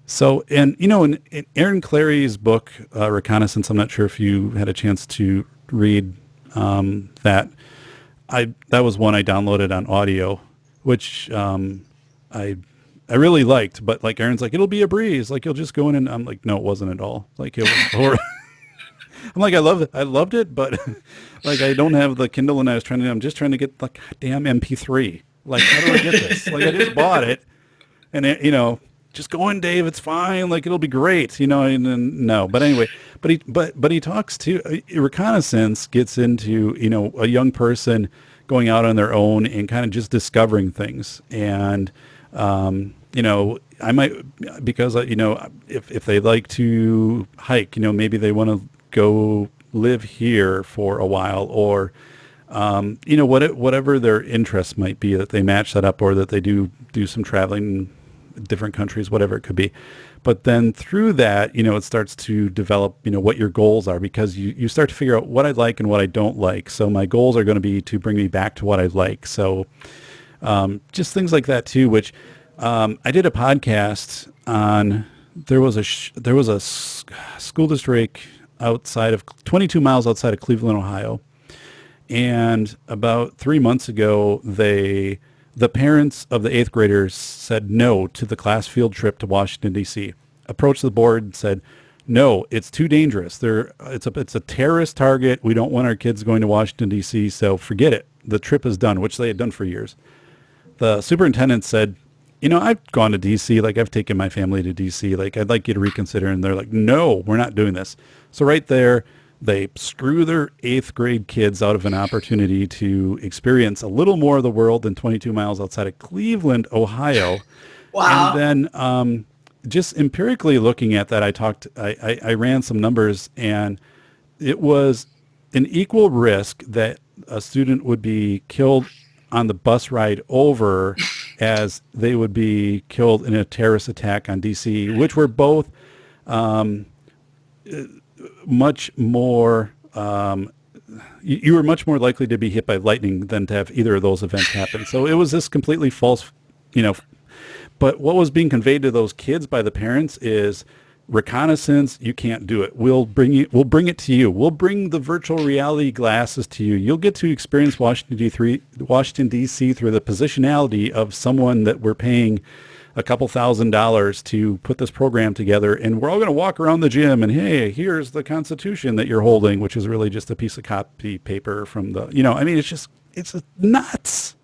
So, and, in Aaron Clary's book, Reconnaissance, I'm not sure if you had a chance to read that. That was one I downloaded on audio, which I really liked, but like Aaron's like, it'll be a breeze. Like you'll just go in, and I'm like, no, it wasn't at all. Like it was horrible. I'm like, I love it. I loved it, but like, I don't have the Kindle, and I'm just trying to get the damn MP3. Like, how do I get this? Like, I just bought it, and it, just go in, Dave. It's fine. Like, it'll be great. And then, no. But anyway, but he talks to reconnaissance gets into, a young person going out on their own and kind of just discovering things. And, I might, because, if they like to hike, maybe they want to go live here for a while, or, whatever their interests might be, that they match that up, or that they do some traveling in different countries, whatever it could be. But then through that, it starts to develop, what your goals are, because you start to figure out what I like and what I don't like. So my goals are going to be to bring me back to what I like. So just things like that too, which I did a podcast on. There was a school district outside of 22 miles outside of Cleveland, Ohio. And about 3 months ago, the parents of the 8th graders said no to the class field trip to Washington, D.C. Approached the board and said, no, it's too dangerous. It's a terrorist target. We don't want our kids going to Washington, D.C., so forget it. The trip is done, which they had done for years. The superintendent said, I've gone to D.C., like, I've taken my family to D.C., like, I'd like you to reconsider. And they're like, no, we're not doing this. So right there, they screw their 8th grade kids out of an opportunity to experience a little more of the world than 22 miles outside of Cleveland, Ohio. Wow. And then just empirically looking at that, I ran some numbers, and it was an equal risk that a student would be killed on the bus ride over as they would be killed in a terrorist attack on DC, which were both much more, you were much more likely to be hit by lightning than to have either of those events happen. So it was this completely false, but what was being conveyed to those kids by the parents is, reconnaissance, you can't do it. We'll bring it to you. We'll bring the virtual reality glasses to you. You'll get to experience Washington, D.C. through the positionality of someone that we're paying a couple $1,000s to put this program together, and we're all going to walk around the gym, and hey, here's the Constitution that you're holding, which is really just a piece of copy paper from the, it's nuts.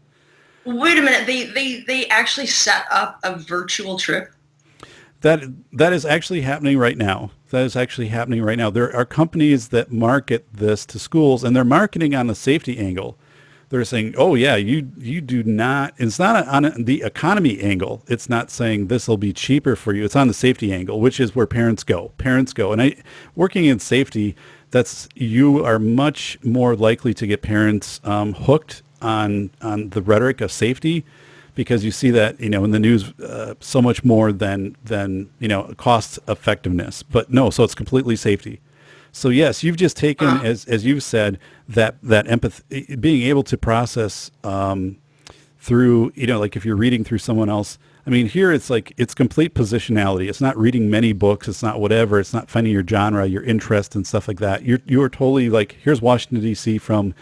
Wait a minute. They actually set up a virtual trip? That is actually happening right now. There are companies that market this to schools, and they're marketing on the safety angle. They're saying, oh yeah, you do not, it's not on the economy angle. It's not saying this will be cheaper for you. It's on the safety angle, which is where parents go. And working in safety, you are much more likely to get parents hooked on the rhetoric of safety, because you see that, in the news so much more than cost effectiveness. But no, so it's completely safety. So yes, you've just taken, as you've said, that empathy, being able to process through, like if you're reading through someone else. I mean, here it's like, it's complete positionality. It's not reading many books. It's not whatever. It's not finding your genre, your interest, and stuff like that. You're totally like, here's Washington, D.C. from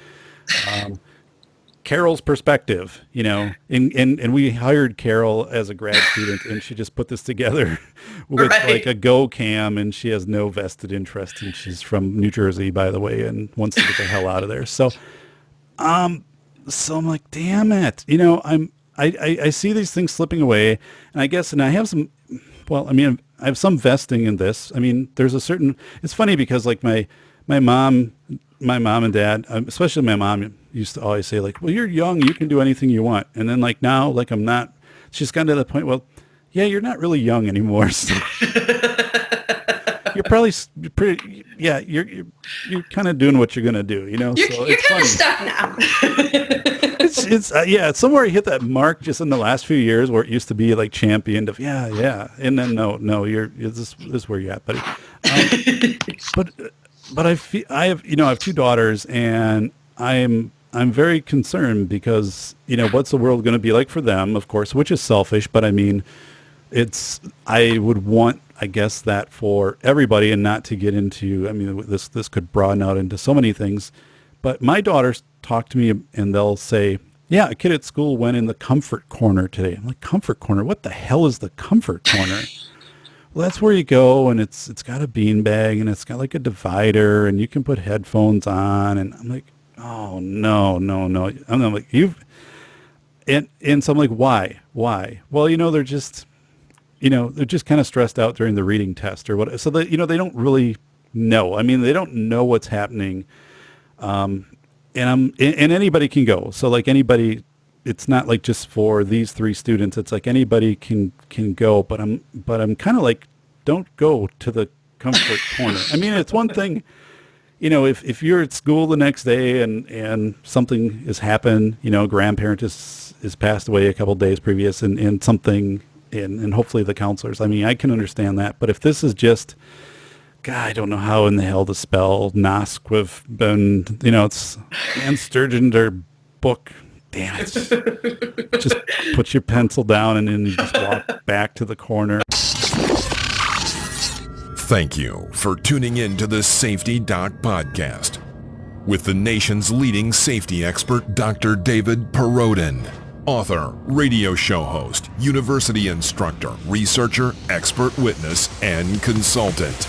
Carol's perspective, and we hired Carol as a grad student, and she just put this together with like a Go Cam, and she has no vested interest, and she's from New Jersey, by the way, and wants to get the hell out of there. So, I'm like, damn it, I see these things slipping away, and I have some, I have some vesting in this. I mean, there's a certain, it's funny because like my mom and dad, especially my mom, used to always say like, well, you're young, you can do anything you want. And then like now, like I'm not, she's gotten to the point, well, yeah, you're not really young anymore. So you're probably pretty, yeah, you're kind of doing what you're going to do, so you're kind of stuck now. It's somewhere you hit that mark just in the last few years where it used to be like championed of, yeah. And then no, this is where you're at, buddy. But I have 2 daughters, and I'm very concerned because, what's the world going to be like for them, of course, which is selfish, but I mean, I would want, I guess, that for everybody, and not to get into, I mean, this could broaden out into so many things. But my daughters talk to me and they'll say, yeah, a kid at school went in the comfort corner today. I'm like, comfort corner? What the hell is the comfort corner? well, that's where you go, and it's got a beanbag, and it's got like a divider, and you can put headphones on. And I'm like, oh no, no, no. I'm like, and so I'm like, why? Well, they're just, they're just kind of stressed out during the reading test or what. So that, they don't really know. I mean, they don't know what's happening. And anybody can go. So like anybody, it's not like just for these 3 students. It's like anybody can go, but I'm kind of like, don't go to the comfort corner. I mean, it's one thing, if you're at school the next day and something has happened, grandparent is passed away a couple days previous and something, and hopefully the counselors, I mean, I can understand that. But if this is just, God, I don't know how in the hell to spell Nosk with been, it's Ann Sterzinger book. Damn it. Just put your pencil down and then you just walk back to the corner. Thank you for tuning in to the Safety Doc Podcast with the nation's leading safety expert, Dr. David Perrodin, author, radio show host, university instructor, researcher, expert witness, and consultant.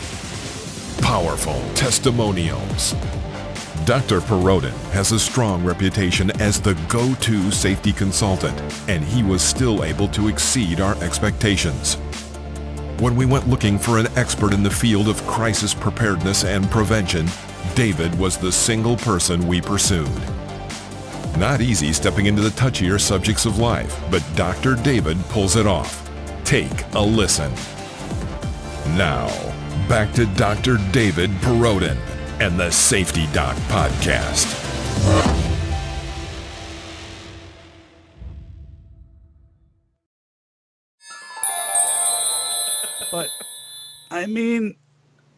Powerful testimonials. Dr. Perrodin has a strong reputation as the go-to safety consultant, and he was still able to exceed our expectations. When we went looking for an expert in the field of crisis preparedness and prevention, David was the single person we pursued. Not easy stepping into the touchier subjects of life, but Dr. David pulls it off. Take a listen. Now, back to Dr. David Perrodin and the Safety Doc Podcast. But, I mean,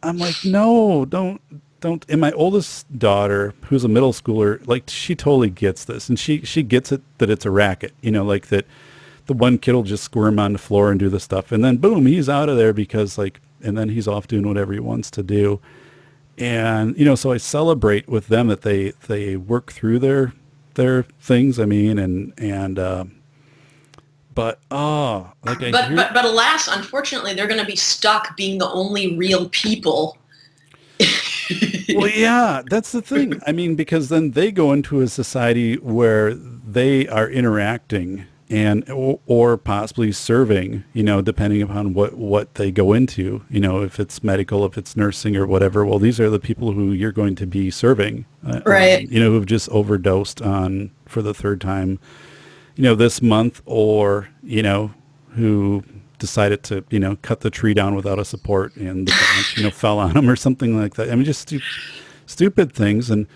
I'm like, no, don't. And my oldest daughter, who's a middle schooler, like, she totally gets this. And she gets it that it's a racket, like that the one kid will just squirm on the floor and do the stuff. And then, boom, he's out of there because, like, and then he's off doing whatever he wants to do. And, so I celebrate with them that they work through their things. I mean, but alas, unfortunately, they're going to be stuck being the only real people. Well, yeah, that's the thing. I mean, because then they go into a society where they are interacting and or possibly serving, depending upon what they go into, if it's medical, if it's nursing or whatever. Well, these are the people who you're going to be serving, right? Who've just overdosed on for the 3rd time, this month, or, who decided to, cut the tree down without a support and the branch, fell on them or something like that. I mean, just stupid things. And,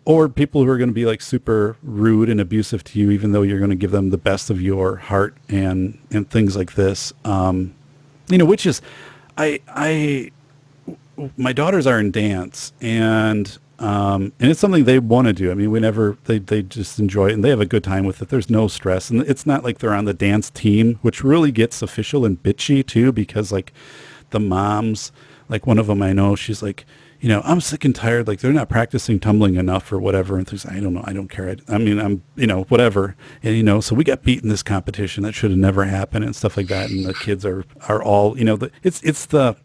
or people who are going to be like super rude and abusive to you, even though you're going to give them the best of your heart and things like this. Which is, my daughters are in dance and it's something they want to do. I mean, they just enjoy it and they have a good time with it. There's no stress. And it's not like they're on the dance team, which really gets official and bitchy too, because like the moms, like one of them I know, she's like, I'm sick and tired. Like they're not practicing tumbling enough or whatever. And things, I don't know. I don't care. I mean, I'm, whatever. And, so we got beat in this competition that should have never happened and stuff like that. And the kids are all, it's the,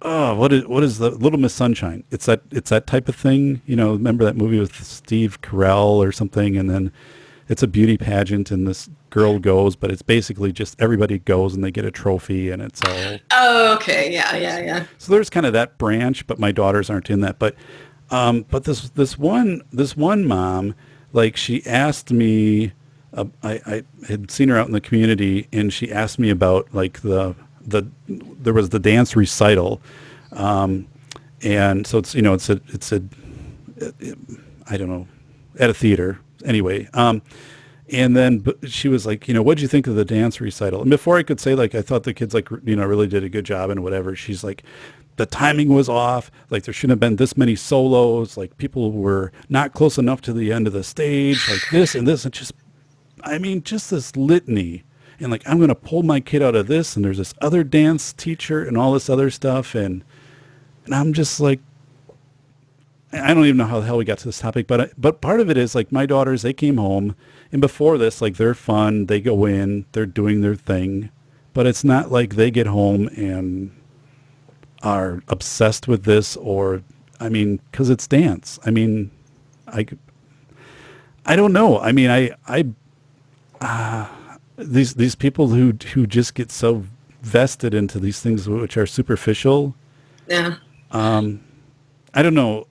what is the Little Miss Sunshine? It's that type of thing. Remember that movie with Steve Carell or something? And then it's a beauty pageant and this girl goes, but it's basically just everybody goes and they get a trophy and it's all. Oh, okay. Yeah. So there's kind of that branch, but my daughters aren't in that. But this one mom, like she asked me, I had seen her out in the community and she asked me about like there was the dance recital. And so it's, it's a I don't know, at a theater anyway. And then she was like, what'd you think of the dance recital? And before I could say, like, I thought the kids, like, really did a good job and whatever, she's like, the timing was off. Like, there shouldn't have been this many solos. Like, people were not close enough to the end of the stage, like this and this. And just this litany. And, like, I'm going to pull my kid out of this. And there's this other dance teacher and all this other stuff. And I'm just like, I don't even know how the hell we got to this topic, but part of it is like my daughters, they came home and before this, like they're fun, they go in, they're doing their thing. but it's not like they get home and are obsessed with this, or, I mean, because it's dance. I mean, I don't know. I mean, these people who just get so vested into these things which are superficial. Yeah. I don't know.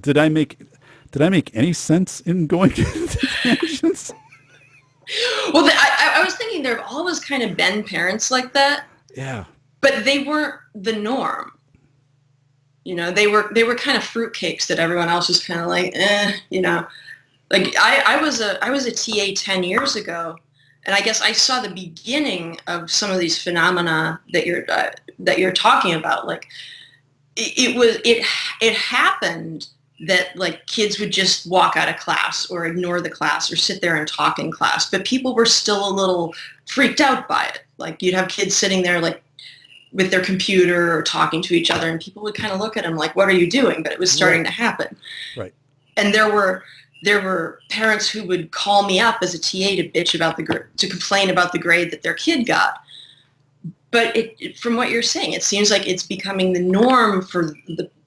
Did I make any sense in going into tangents? Well, I was thinking there have always kind of been parents like that. Yeah. But they weren't the norm. You know, they were kind of fruitcakes that everyone else was kind of like, you know. Like I was a TA 10 years ago, and I guess I saw the beginning of some of these phenomena that you're talking about. Like it happened that like kids would just walk out of class or ignore the class or sit there and talk in class, but people were still a little freaked out by it. Like you'd have kids sitting there like with their computer or talking to each other, and people would kind of look at them like, what are you doing? But it was starting to happen. Right. And there were parents who would call me up as a TA to bitch about to complain about the grade that their kid got. But from what you're saying, it seems like it's becoming the norm for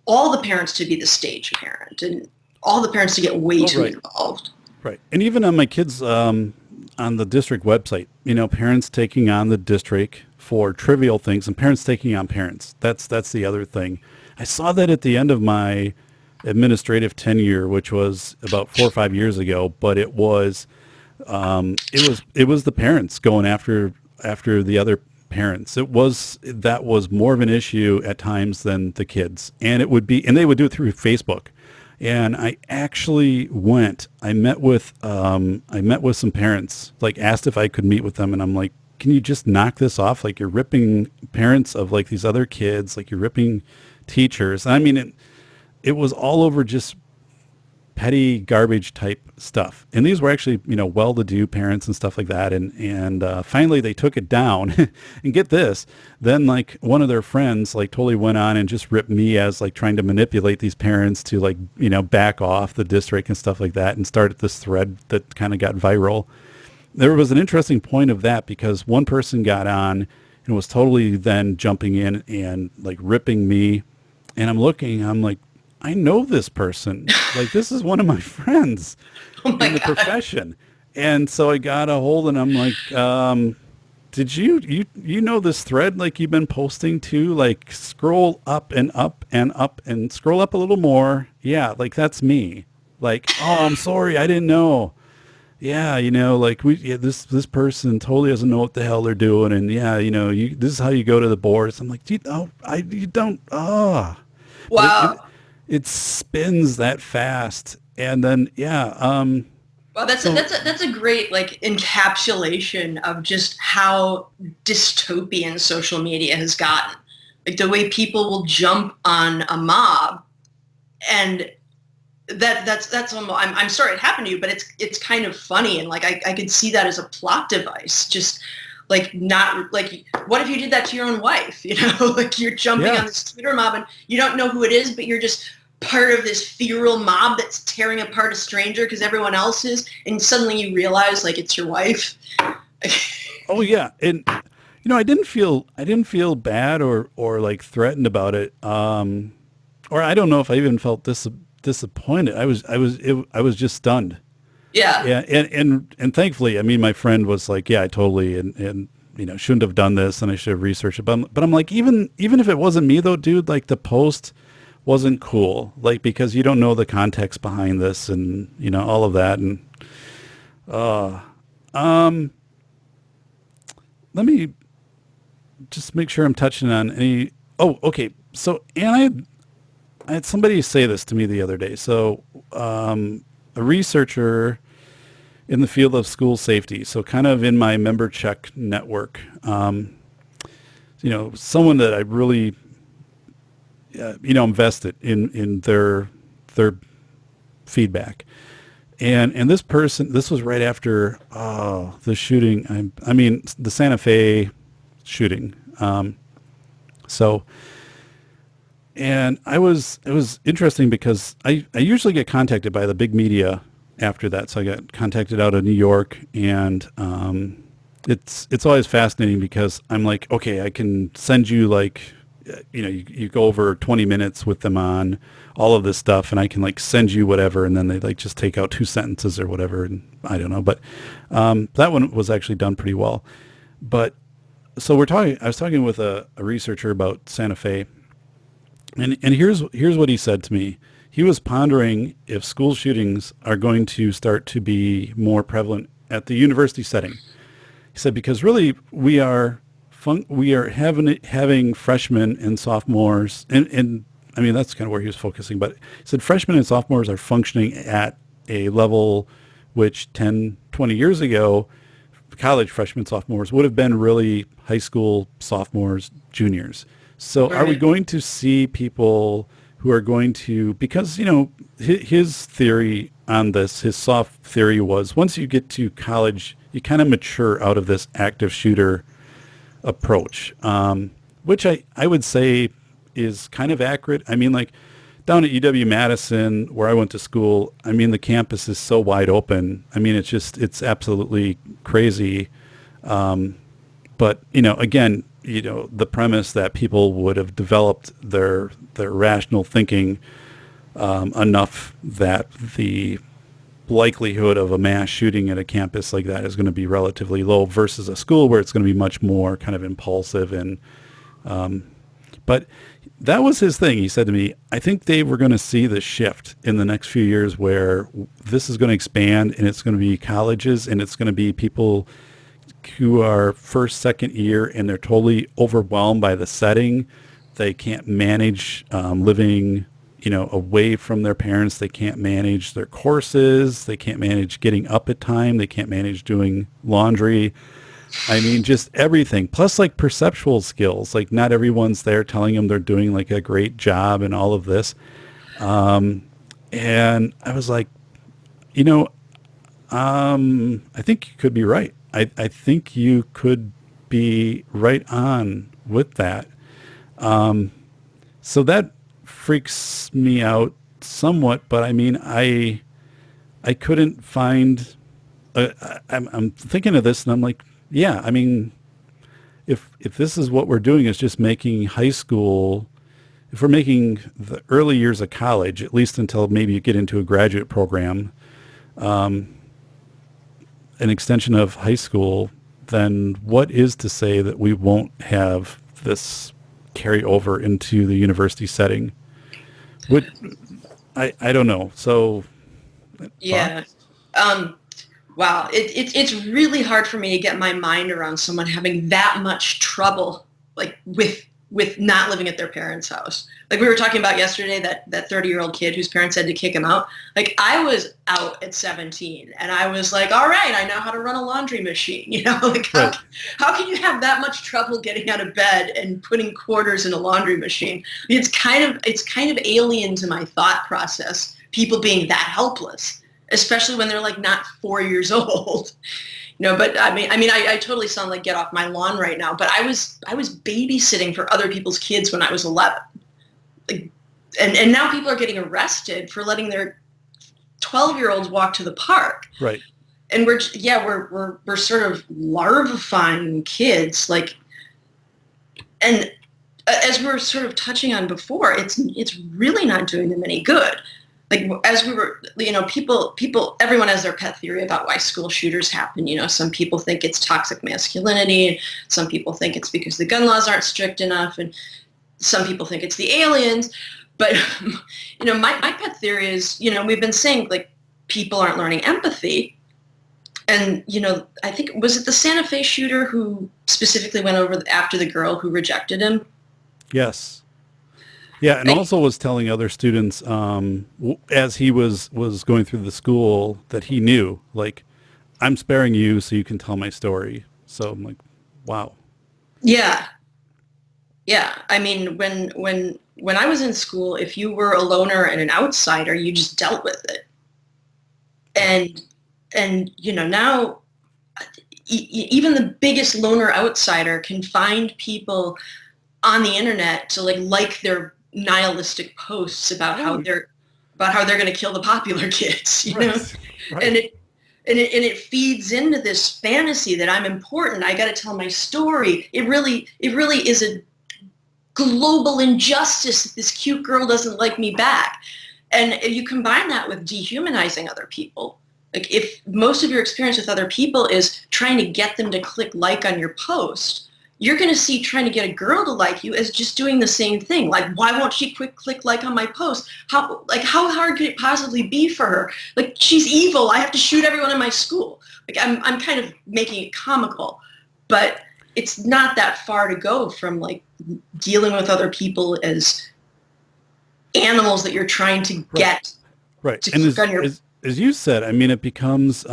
all the parents to be the stage parent and all the parents to get way too involved. Right. And even on my kids, on the district website, you know, parents taking on the district for trivial things and parents taking on parents. That's the other thing. I saw that at the end of my administrative tenure, which was about 4 or 5 years ago, but it was the parents going after the other parents. That was more of an issue at times than the kids, and they would do it through Facebook. And I actually I met with some parents, like asked if I could meet with them, and I'm like, can you just knock this off? Like you're ripping parents of like these other kids, like you're ripping teachers. And I mean, it was all over just petty garbage type stuff. And these were actually, you know, well-to-do parents and stuff like that. And finally they took it down. And get this, then like one of their friends like totally went on and just ripped me as like trying to manipulate these parents to like, you know, back off the district and stuff like that, and started this thread that kind of got viral. There was an interesting point of that because one person got on and was totally then jumping in and like ripping me. And I'm like, I know this person. Like, this is one of my friends in the profession. And so I got a hold, and I'm like, did you know this thread like you've been posting to? Like, scroll up and up and up and scroll up a little more. Yeah, like that's me. Like, oh, I'm sorry, I didn't know. Yeah, you know, like this person totally doesn't know what the hell they're doing, and yeah, you know, this is how you go to the boards. I'm like, you don't. Wow. It spins that fast, and then Well, that's a great like encapsulation of just how dystopian social media has gotten. Like the way people will jump on a mob, and that's almost, I'm sorry it happened to you, but it's kind of funny, and like I could see that as a plot device. Just like, not like, what if you did that to your own wife? You know, like you're jumping on this Twitter mob and you don't know who it is, but you're just part of this feral mob that's tearing apart a stranger because everyone else is, and suddenly you realize like it's your wife. Oh yeah, and you know, I didn't feel bad or like threatened about it, or I don't know if I even felt disappointed. I was just stunned. Yeah. And thankfully, I mean, my friend was like, yeah, I totally, and you know, shouldn't have done this, and I should have researched it. But I'm like, even if it wasn't me though, dude, like the post wasn't cool, like, because you don't know the context behind this, and you know, all of that. And let me just make sure I'm touching on any. Oh, okay. So, and I had somebody say this to me the other day. So, a researcher in the field of school safety, so kind of in my member check network, you know, someone that I really, you know, invested in their feedback. And this person, this was right after the shooting. I mean, the Santa Fe shooting. So, and it was interesting because I usually get contacted by the big media after that. So I got contacted out of New York, and it's always fascinating because I'm like, okay, I can send you like, you go over 20 minutes with them on all of this stuff, and I can like send you whatever, and then they like just take out 2 sentences or whatever, and I don't know, but that one was actually done pretty well. But so I was talking with a researcher about Santa Fe, and here's what he said to me. He was pondering if school shootings are going to start to be more prevalent at the university setting. He said, because really we are having freshmen and sophomores, and I mean, that's kind of where he was focusing, but he said freshmen and sophomores are functioning at a level which 10, 20 years ago, college freshmen, sophomores would have been really high school sophomores, juniors. So are we going to see people who are going to, because, his theory on this, his soft theory was once you get to college, you kind of mature out of this active shooter approach, which I would say is kind of accurate. I mean, like down at UW-Madison, where I went to school, I mean, the campus is so wide open. I mean, it's absolutely crazy. But, again, the premise that people would have developed their rational thinking enough that the likelihood of a mass shooting at a campus like that is going to be relatively low versus a school where it's going to be much more kind of impulsive. And but that was his thing. He said to me, I think they were going to see the shift in the next few years where this is going to expand, and it's going to be colleges, and it's going to be people who are first, second year, and they're totally overwhelmed by the setting. They can't manage living away from their parents. They can't manage their courses. They can't manage getting up at time. They can't manage doing laundry. I mean, just everything. Plus, like, perceptual skills. Like, not everyone's there telling them they're doing, like, a great job and all of this. And I was like, I think you could be right. I think you could be right on with that. So that freaks me out somewhat, but I mean, I couldn't find, I'm thinking of this and I'm like, yeah, I mean, if this is what we're doing is just making high school, if we're making the early years of college, at least until maybe you get into a graduate program, an extension of high school, then what is to say that we won't have this carry over into the university setting? I don't know. So yeah. Wow. It's really hard for me to get my mind around someone having that much trouble, like with not living at their parents' house. Like we were talking about yesterday, that 30-year-old kid whose parents had to kick him out. Like I was out at 17 and I was like, all right, I know how to run a laundry machine. Like how can you have that much trouble getting out of bed and putting quarters in a laundry machine? It's kind of alien to my thought process, people being that helpless, especially when they're like not 4 years old. But I mean, I totally sound like get off my lawn right now, but I was babysitting for other people's kids when I was 11. Like, and now people are getting arrested for letting their 12-year-olds walk to the park. Right. And we're sort of larvifying kids, like, and as we were sort of touching on before, it's really not doing them any good. Like as we were, people, everyone has their pet theory about why school shooters happen. Some people think it's toxic masculinity. Some people think it's because the gun laws aren't strict enough. And some people think it's the aliens. But, my pet theory is, we've been saying like people aren't learning empathy. And, I think, was it the Santa Fe shooter who specifically went over after the girl who rejected him? Yes. Yeah, and also was telling other students as he was going through the school that he knew, like, I'm sparing you so you can tell my story. So I'm like, wow. Yeah. Yeah. I mean, when I was in school, if you were a loner and an outsider, you just dealt with it. And now even the biggest loner outsider can find people on the internet to like their nihilistic posts about how they're going to kill the popular kids, Right. and it feeds into this fantasy that I'm important. I got to tell my story. It really is a global injustice that this cute girl doesn't like me back. And you combine that with dehumanizing other people. Like if most of your experience with other people is trying to get them to click like on your post, you're going to see trying to get a girl to like you as just doing the same thing. Like, why won't she click like on my post? How hard could it possibly be for her? Like, she's evil. I have to shoot everyone in my school. Like, I'm kind of making it comical, but it's not that far to go from like dealing with other people as animals that you're trying to get right. to And click on your. As you said, I mean, it becomes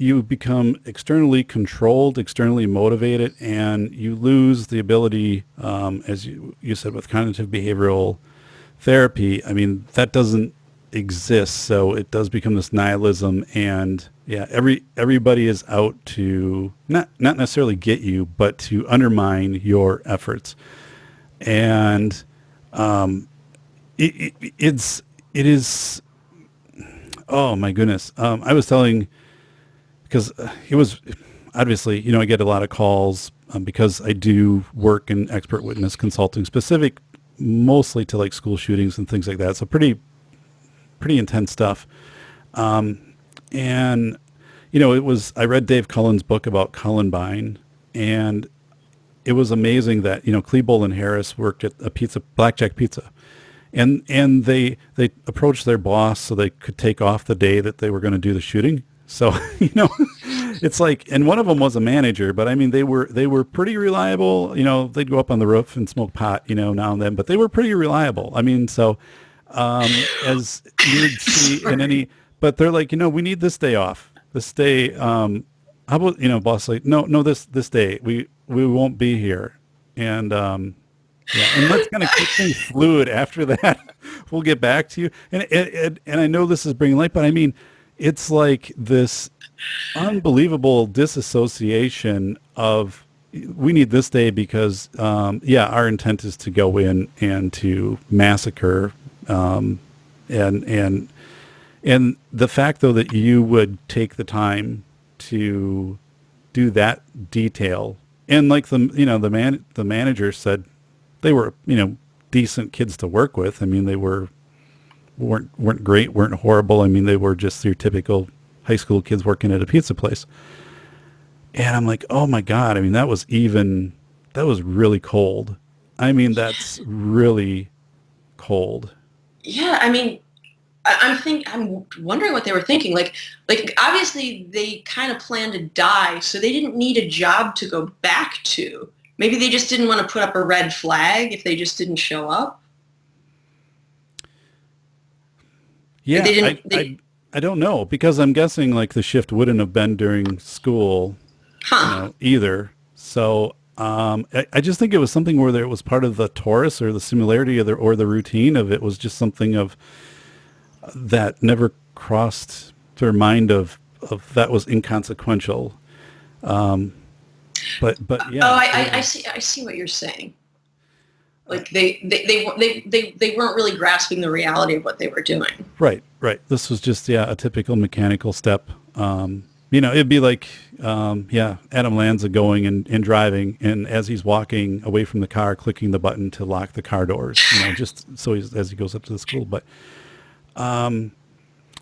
you become externally controlled, externally motivated, and you lose the ability, as you said, with cognitive behavioral therapy. I mean, that doesn't exist, so it does become this nihilism, and yeah, everybody is out to not necessarily get you, but to undermine your efforts, and it is. Oh my goodness! I was telling, because it was obviously, I get a lot of calls because I do work in expert witness consulting, specific mostly to like school shootings and things like that. So pretty intense stuff. And I read Dave Cullen's book about Columbine, and it was amazing that Klebold and Harris worked at a Blackjack Pizza. And they approached their boss so they could take off the day that they were going to do the shooting. So, it's like, and one of them was a manager, but I mean, they were pretty reliable. They'd go up on the roof and smoke pot, now and then, but they were pretty reliable. I mean, so, as you would see in any, but they're like, we need this day off. This day, how about, boss, like, no, this day, we won't be here. And, yeah, and let's kind of keep things fluid after that. We'll get back to you. And I know this is bringing light, but I mean, it's like this unbelievable disassociation of we need this day because, our intent is to go in and to massacre. And the fact, though, that you would take the time to do that detail, and like the manager said, they were, decent kids to work with. I mean, they weren't great, weren't horrible. I mean, they were just your typical high school kids working at a pizza place. And I'm like, oh my God. I mean, that was really cold. I mean, that's really cold. Yeah. I mean, I'm wondering what they were thinking. Like obviously they kind of planned to die, so they didn't need a job to go back to. Maybe they just didn't want to put up a red flag if they just didn't show up. Yeah, I don't know, because I'm guessing like the shift wouldn't have been during school either. So I just think it was something where it was part of the torus or the similarity or the routine of it was just something of that never crossed their mind of that was inconsequential. But yeah. Oh, I see what you're saying. Like they weren't really grasping the reality of what they were doing. Right. This was just a typical mechanical step. It'd be like Adam Lanza going and driving, and as he's walking away from the car, clicking the button to lock the car doors. Just so as he goes up to the school. But and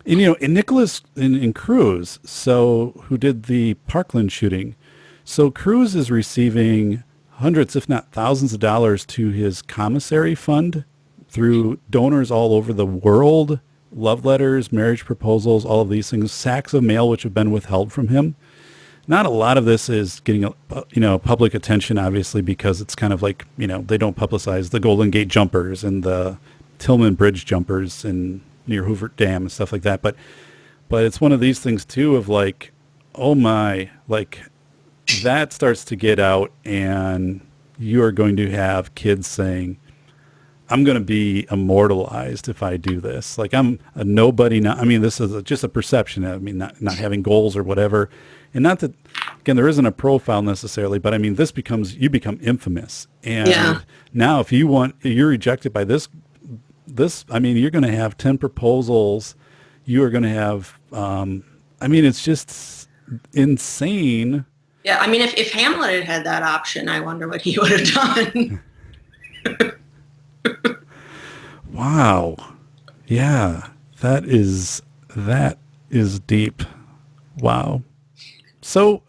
Nicholas and Cruz, who did the Parkland shooting. So Cruz is receiving hundreds, if not thousands of dollars to his commissary fund through donors all over the world, love letters, marriage proposals, all of these things, sacks of mail which have been withheld from him. Not a lot of this is getting, public attention, obviously, because it's kind of like, they don't publicize the Golden Gate jumpers and the Tillman Bridge jumpers and near Hoover Dam and stuff like that. But it's one of these things too of like, oh my, like, that starts to get out, and you are going to have kids saying, I'm going to be immortalized if I do this. Like, I'm a nobody now. I mean, this is just a perception. I mean, not having goals or whatever. And not that, again, there isn't a profile necessarily, but I mean, you become infamous. And now if you're rejected by this, I mean, you're going to have 10 proposals. You are going to have, I mean, it's just insane. Yeah, I mean, if Hamlet had had that option, I wonder what he would have done. Wow. Yeah, that is deep. Wow. So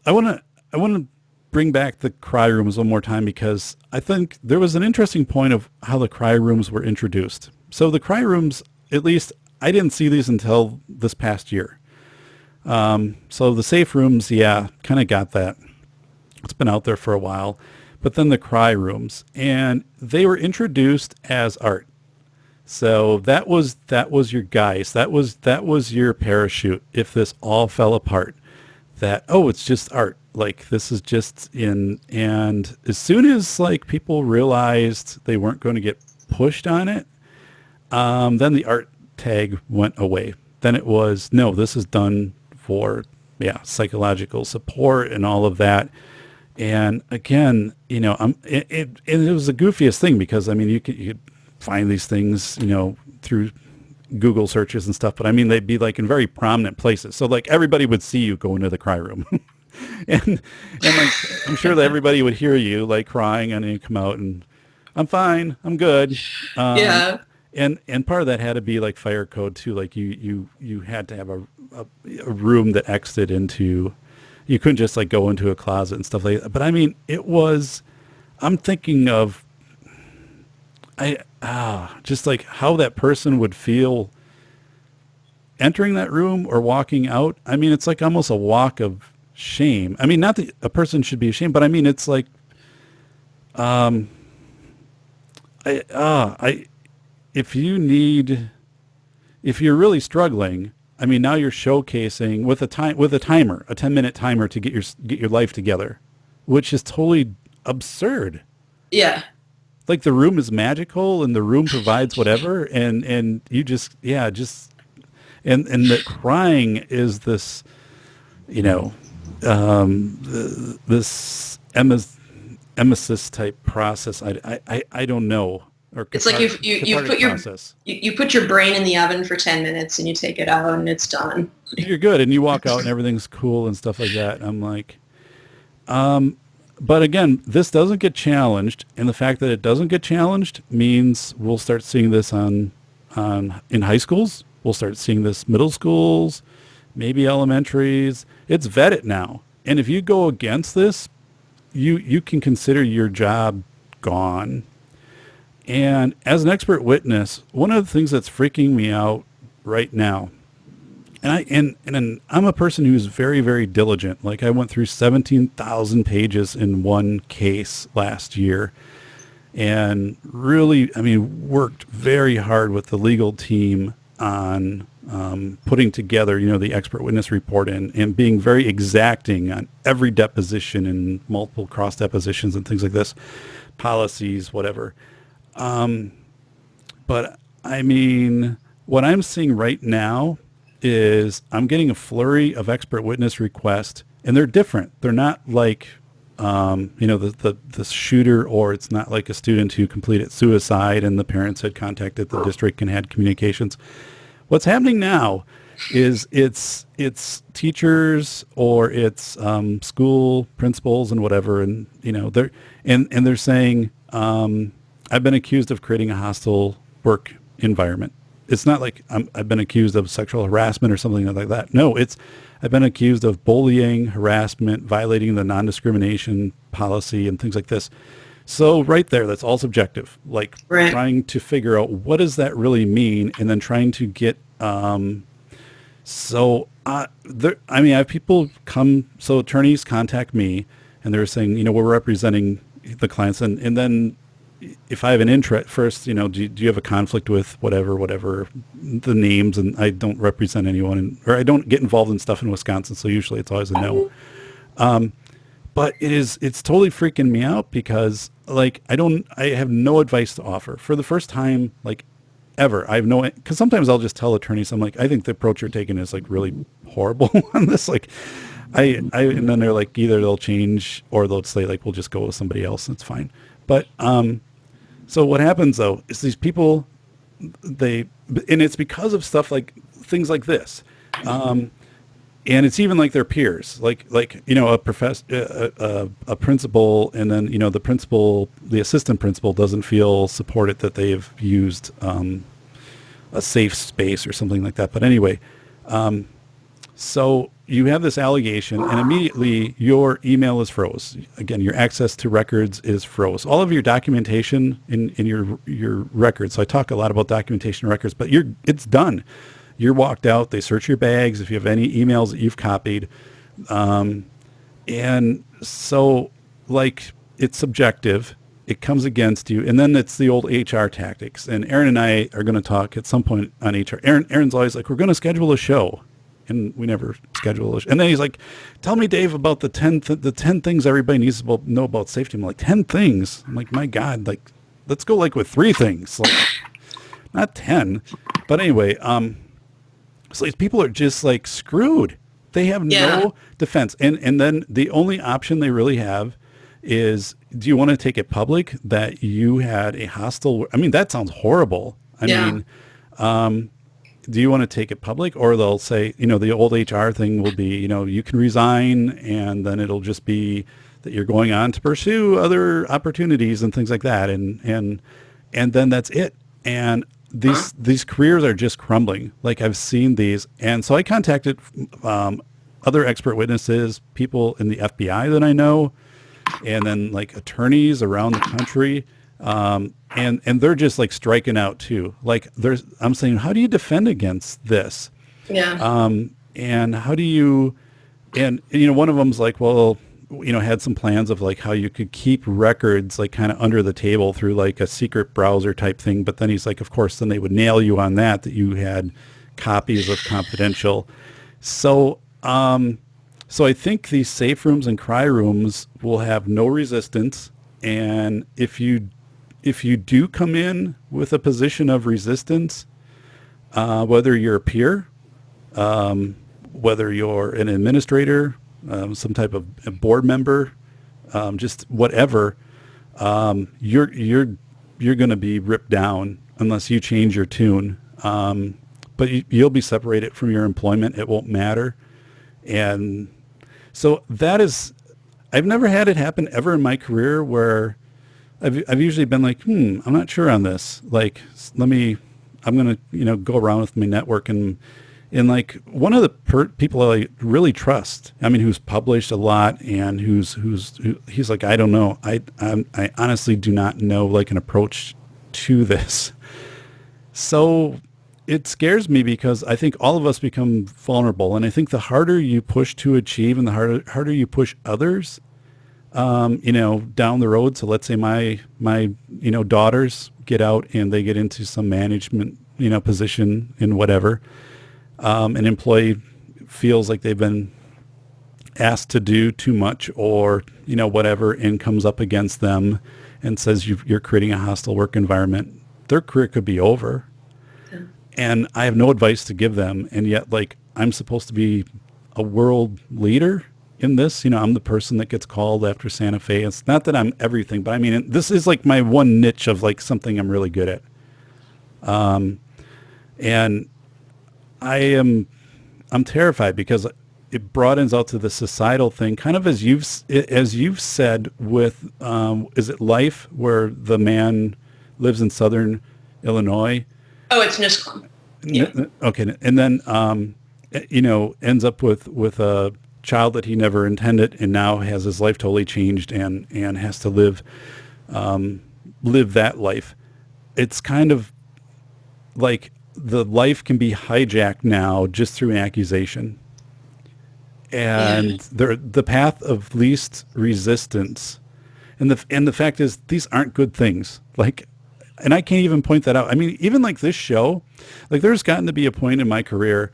I want to bring back the cry rooms one more time, because I think there was an interesting point of how the cry rooms were introduced. So the cry rooms, at least I didn't see these until this past year. So the safe rooms, yeah, kind of got that. It's been out there for a while. But then the cry rooms, and they were introduced as art. So that was your guys. That was your parachute. If this all fell apart, that, oh, it's just art. Like, this is just in, and as soon as like people realized they weren't going to get pushed on it, then the art tag went away. Then it was, no, this is done for, psychological support and all of that. And again, it was the goofiest thing, because I mean, you could find these things, through Google searches and stuff, but I mean, they'd be like in very prominent places. So like everybody would see you go into the cry room and like, I'm sure that everybody would hear you like crying, and then you come out and I'm fine, I'm good. Yeah. And part of that had to be like fire code too. Like you had to have a room that exited into, you couldn't just like go into a closet and stuff like that. But I mean, I'm thinking of, just like how that person would feel entering that room or walking out. I mean, it's like almost a walk of shame. I mean, not that a person should be ashamed, but I mean, it's like, if you're really struggling, I mean, now you're showcasing with a timer, a 10-minute timer to get your life together, which is totally absurd. Yeah. Like the room is magical and the room provides whatever, and you just and the crying is this, this emesis type process. I don't know. Or it's like you put your brain in the oven for 10 minutes and you take it out and it's done. You're good, and you walk out and everything's cool and stuff like that. I'm like, but again, this doesn't get challenged, and the fact that it doesn't get challenged means we'll start seeing this in high schools. We'll start seeing this middle schools, maybe elementaries. It's vetted now, and if you go against this, you can consider your job gone. And as an expert witness, one of the things that's freaking me out right now, and I'm a person who's very, very diligent. Like I went through 17,000 pages in one case last year, and really, I mean, worked very hard with the legal team on putting together, the expert witness report and being very exacting on every deposition and multiple cross depositions and things like this, policies, whatever. But I mean, what I'm seeing right now is I'm getting a flurry of expert witness requests, and they're different. They're not like, the shooter, or it's not like a student who completed suicide and the parents had contacted the district and had communications. What's happening now is it's teachers, or it's school principals and whatever, and they're saying, I've been accused of creating a hostile work environment. It's not like I've been accused of sexual harassment or something like that. No, I've been accused of bullying, harassment, violating the non-discrimination policy and things like this. So right there, that's all subjective. Like trying to figure out what does that really mean, and then trying to get. I have people come. So attorneys contact me, and they're saying, we're representing the clients, and then. If I have an interest first, do you have a conflict with whatever the names, and I don't represent anyone, or I don't get involved in stuff in Wisconsin. So usually it's always a no. But it's totally freaking me out, because like, I have no advice to offer for the first time, like ever. Cause sometimes I'll just tell attorneys, I'm like, I think the approach you're taking is like really horrible on this. Like and then they're like, either they'll change or they'll say like, we'll just go with somebody else. And it's fine. But, so what happens though is these people and it's because of stuff like things like this. And it's even like their peers, like a principal, and then the assistant principal doesn't feel supported that they've used a safe space or something like that. But anyway, so you have this allegation, and immediately your email is froze. Again, your access to records is froze. All of your documentation in your records. So I talk a lot about documentation records, but it's done. You're walked out. They search your bags if you have any emails that you've copied. And so, like, it's subjective. It comes against you. And then it's the old HR tactics. And Aaron and I are going to talk at some point on HR. Aaron's always like, we're going to schedule a show. And we never schedule a show. And then he's like, tell me, Dave, about the 10 things everybody needs to know about safety. I'm like, 10 things? I'm like, my God, like, let's go like with 3 things. Like, not 10. But anyway, so these people are just like screwed. They have no defense. And then the only option they really have is, do you want to take it public that you had a hostile, I mean, that sounds horrible. I mean, do you want to take it public? Or they'll say, the old HR thing will be, you can resign, and then it'll just be that you're going on to pursue other opportunities and things like that. And then that's it. And these careers are just crumbling. Like, I've seen these. And so I contacted other expert witnesses, people in the FBI that I know, and then like attorneys around the country. And they're just like striking out too. Like, I'm saying, how do you defend against this? Yeah. And how do you, and one of them's like, well, had some plans of like how you could keep records like kind of under the table through like a secret browser type thing. But then he's like, of course, then they would nail you on that you had copies of confidential. So, so I think these safe rooms and cry rooms will have no resistance. And if you do come in with a position of resistance, whether you're a peer, whether you're an administrator, some type of a board member, just whatever, you're going to be ripped down unless you change your tune. But you'll be separated from your employment. It won't matter. And so that is, I've never had it happen ever in my career where I've usually been like, I'm not sure on this. Like, I'm going to, go around with my network and like one of the people I really trust, I mean, who's published a lot and he's like, I don't know. I honestly do not know like an approach to this. So it scares me because I think all of us become vulnerable. And I think the harder you push to achieve and the harder you push others, down the road. So let's say my daughters get out and they get into some management, position in whatever. An employee feels like they've been asked to do too much or, whatever, and comes up against them and says you're creating a hostile work environment. Their career could be over. Yeah. And I have no advice to give them. And yet, like, I'm supposed to be a world leader in this. I'm the person that gets called after Santa Fe. It's not that I'm everything, but I mean, this is like my one niche of like something I'm really good at. And I'm terrified because it broadens out to the societal thing, kind of as you've said with, is it Life, where the man lives in Southern Illinois? Oh, it's Nisquam. Yeah. Okay. And then, ends up with a child that he never intended and now has his life totally changed and has to live that life. It's kind of like the life can be hijacked now just through an accusation. And the path of least resistance. And the fact is, these aren't good things. Like, and I can't even point that out. I mean, even like this show, like there's gotten to be a point in my career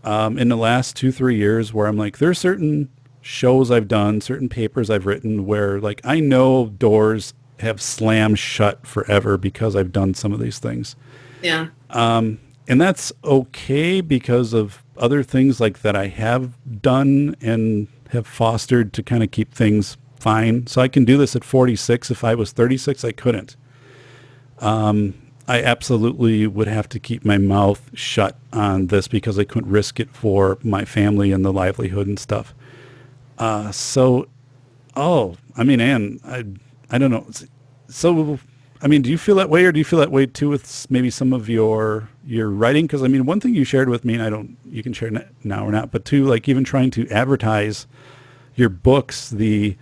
in the last 2-3 years where I'm like, there's certain shows I've done, certain papers I've written where like I know doors have slammed shut forever because I've done some of these things. Yeah. And that's okay because of other things like that I have done and have fostered to kind of keep things fine. So I can do this at 46. If I was 36, I couldn't. I absolutely would have to keep my mouth shut on this because I couldn't risk it for my family and the livelihood and stuff. I mean, Anne, I don't know. So, I mean, do you feel that way, or do you feel that way too with maybe some of your writing? Because I mean, one thing you shared with me, and you can share now or not, but too, like even trying to advertise your books, the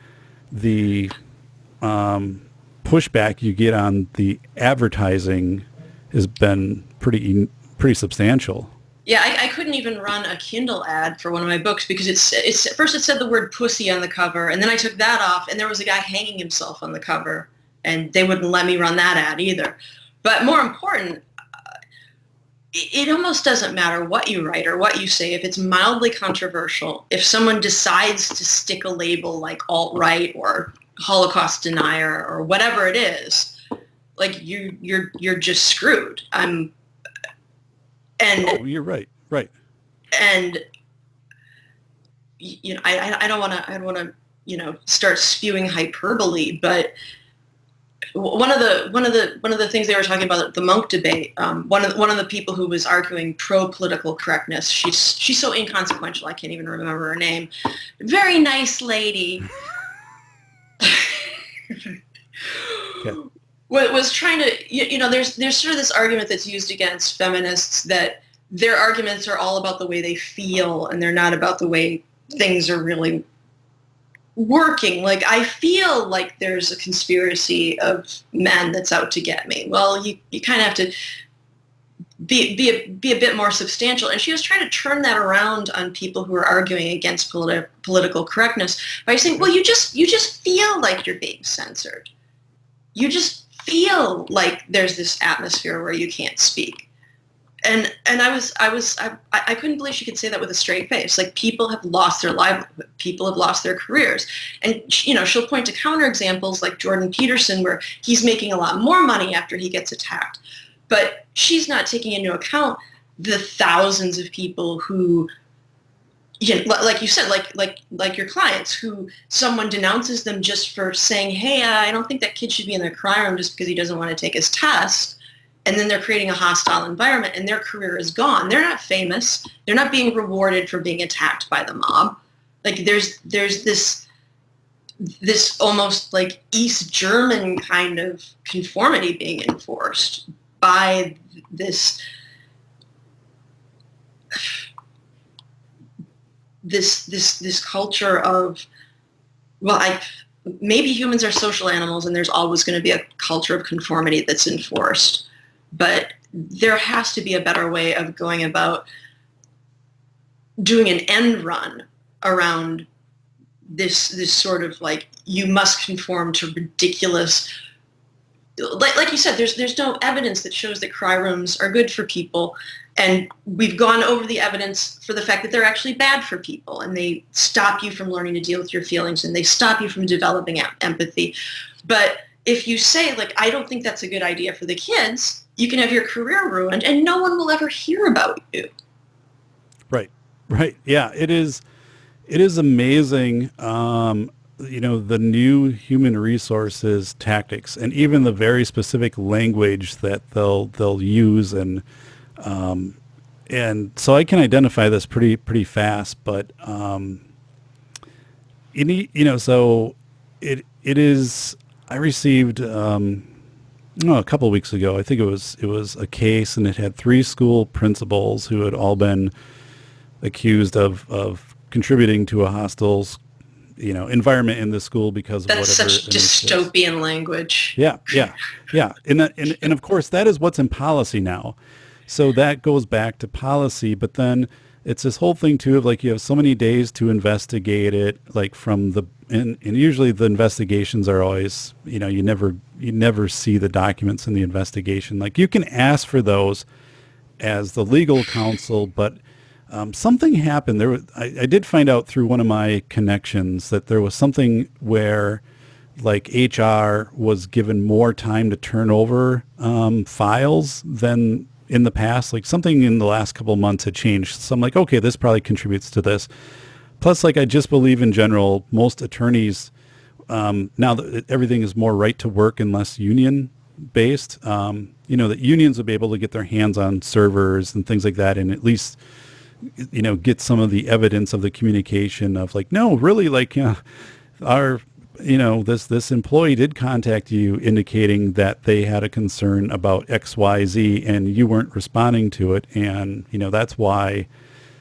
pushback you get on the advertising has been pretty substantial. Yeah, I couldn't even run a Kindle ad for one of my books because it's first it said the word pussy on the cover, and then I took that off, and there was a guy hanging himself on the cover, and they wouldn't let me run that ad either. But more important, it almost doesn't matter what you write or what you say. If it's mildly controversial, if someone decides to stick a label like alt-right or Holocaust denier or whatever it is, like you're just screwed. You're right. And I don't want to start spewing hyperbole, but one of the things they were talking about at the Monk debate, one of the people who was arguing pro political correctness, she's so inconsequential I can't even remember her name. Very nice lady. Okay. Was trying to, there's sort of this argument that's used against feminists that their arguments are all about the way they feel and they're not about the way things are really working. Like, I feel like there's a conspiracy of men that's out to get me. Well, you kind of have to be a bit more substantial. And she was trying to turn that around on people who are arguing against political correctness by saying, well, you just feel like you're being censored. You just feel like there's this atmosphere where you can't speak. And I couldn't believe she could say that with a straight face. Like, people have lost their livelihood. People have lost their careers. And, she'll point to counterexamples like Jordan Peterson, where he's making a lot more money after he gets attacked. But she's not taking into account the thousands of people who, like you said, like your clients, who someone denounces them just for saying, hey, I don't think that kid should be in the crime room just because he doesn't want to take his test. And then they're creating a hostile environment and their career is gone. They're not famous. They're not being rewarded for being attacked by the mob. Like, there's this almost like East German kind of conformity being enforced by this culture of, well, maybe humans are social animals and there's always going to be a culture of conformity that's enforced. But there has to be a better way of going about doing an end run around this sort of, like, you must conform to ridiculous, like you said, there's no evidence that shows that cry rooms are good for people. And we've gone over the evidence for the fact that they're actually bad for people, and they stop you from learning to deal with your feelings, and they stop you from developing empathy. But if you say, like, I don't think that's a good idea for the kids, you can have your career ruined and no one will ever hear about you. Right. Yeah, it is amazing. The new human resources tactics and even the very specific language that they'll use. And so I can identify this pretty fast, but, so it is, I received, a couple of weeks ago, I think it was a case, and it had 3 school principals who had all been accused of contributing to a hostile, environment in the school because of that's whatever. Such dystopian language. Yeah. And of course, that is what's in policy now. So that goes back to policy, but then it's this whole thing too of, like, you have so many days to investigate it, like and usually the investigations are always, you never see the documents in the investigation. Like, you can ask for those as the legal counsel, but something happened. I did find out through one of my connections that there was something where, like, HR was given more time to turn over files than in the past. Like, something in the last couple of months had changed. So I'm like, okay, this probably contributes to this. Plus, like, I just believe in general, most attorneys, now that everything is more right to work and less union based, that unions would be able to get their hands on servers and things like that, and at least, get some of the evidence of the communication of like, no, really, like, our, this employee did contact you indicating that they had a concern about X, Y, Z, and you weren't responding to it. And, that's why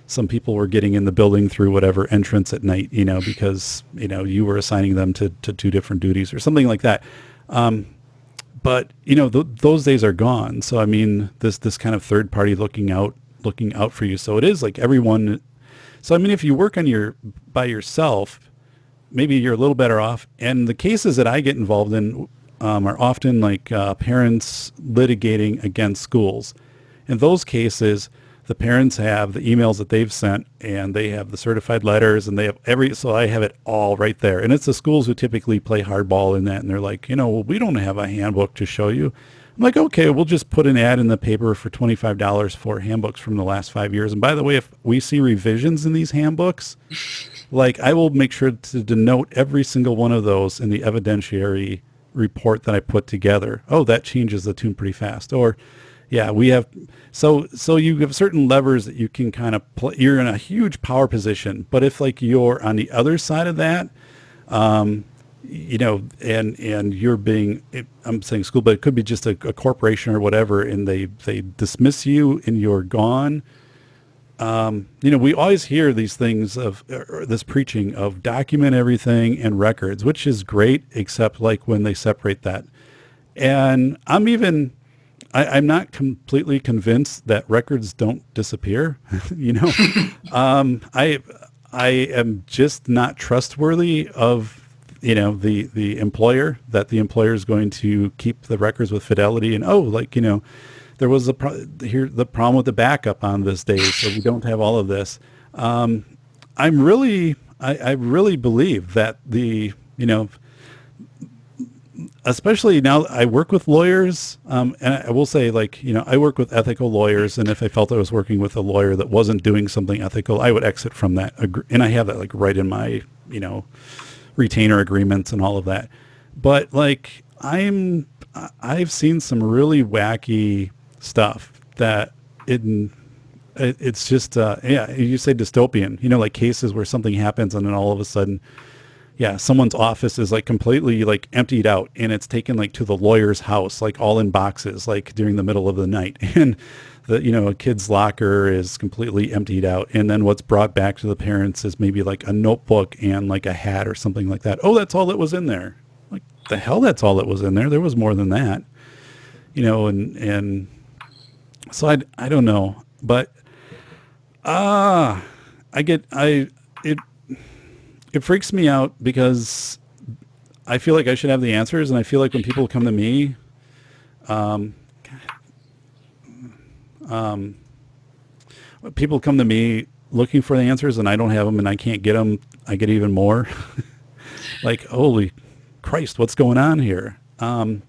some people were getting in the building through whatever entrance at night, because, you were assigning them to two different duties or something like that. But, those days are gone. So, I mean, this kind of third party looking out for you. So it is like everyone. So, I mean, if you work by yourself, maybe you're a little better off. And the cases that I get involved in are often like parents litigating against schools. In those cases, the parents have the emails that they've sent, and they have the certified letters, and they have so I have it all right there. And it's the schools who typically play hardball in that. And they're like, well, we don't have a handbook to show you. I'm like, okay, we'll just put an ad in the paper for $25 for handbooks from the last 5 years. And by the way, if we see revisions in these handbooks, like, I will make sure to denote every single one of those in the evidentiary report that I put together. Oh, that changes the tune pretty fast. Or, yeah, we have, so you have certain levers that you can kind of play. You're in a huge power position. But if like you're on the other side of that, and you're being, I'm saying school, but it could be just a corporation or whatever, and they dismiss you and you're gone. We always hear these things of this preaching of document everything in records, which is great, except like when they separate that. And I'm not completely convinced that records don't disappear. I am just not trustworthy of, the employer, that the employer is going to keep the records with fidelity. And, there was the problem with the backup on this day, so we don't have all of this. I really believe that especially now I work with lawyers, and I will say, like, I work with ethical lawyers, and if I felt I was working with a lawyer that wasn't doing something ethical, I would exit from that. And I have that like right in my, retainer agreements and all of that. But like, I've seen some really wacky stuff that it's just, you say dystopian, like cases where something happens and then all of a sudden, someone's office is like completely like emptied out, and it's taken like to the lawyer's house, like all in boxes, like during the middle of the night. And a kid's locker is completely emptied out. And then what's brought back to the parents is maybe like a notebook and like a hat or something like that. Oh, that's all that was in there. Like, the hell, that's all that was in there. There was more than that, and so I don't know, but it freaks me out because I feel like I should have the answers, and I feel like when people come to me, people come to me looking for the answers, and I don't have them, and I can't get them, I get even more like, holy Christ, what's going on here? And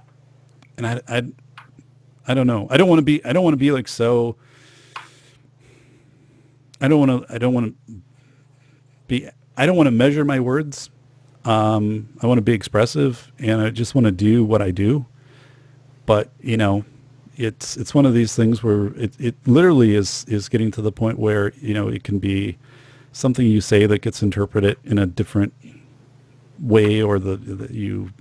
I don't know. I don't want to be like, so I don't want to measure my words. I want to be expressive, and I just want to do what I do. But, it's one of these things where it literally is getting to the point where, it can be something you say that gets interpreted in a different way, or that you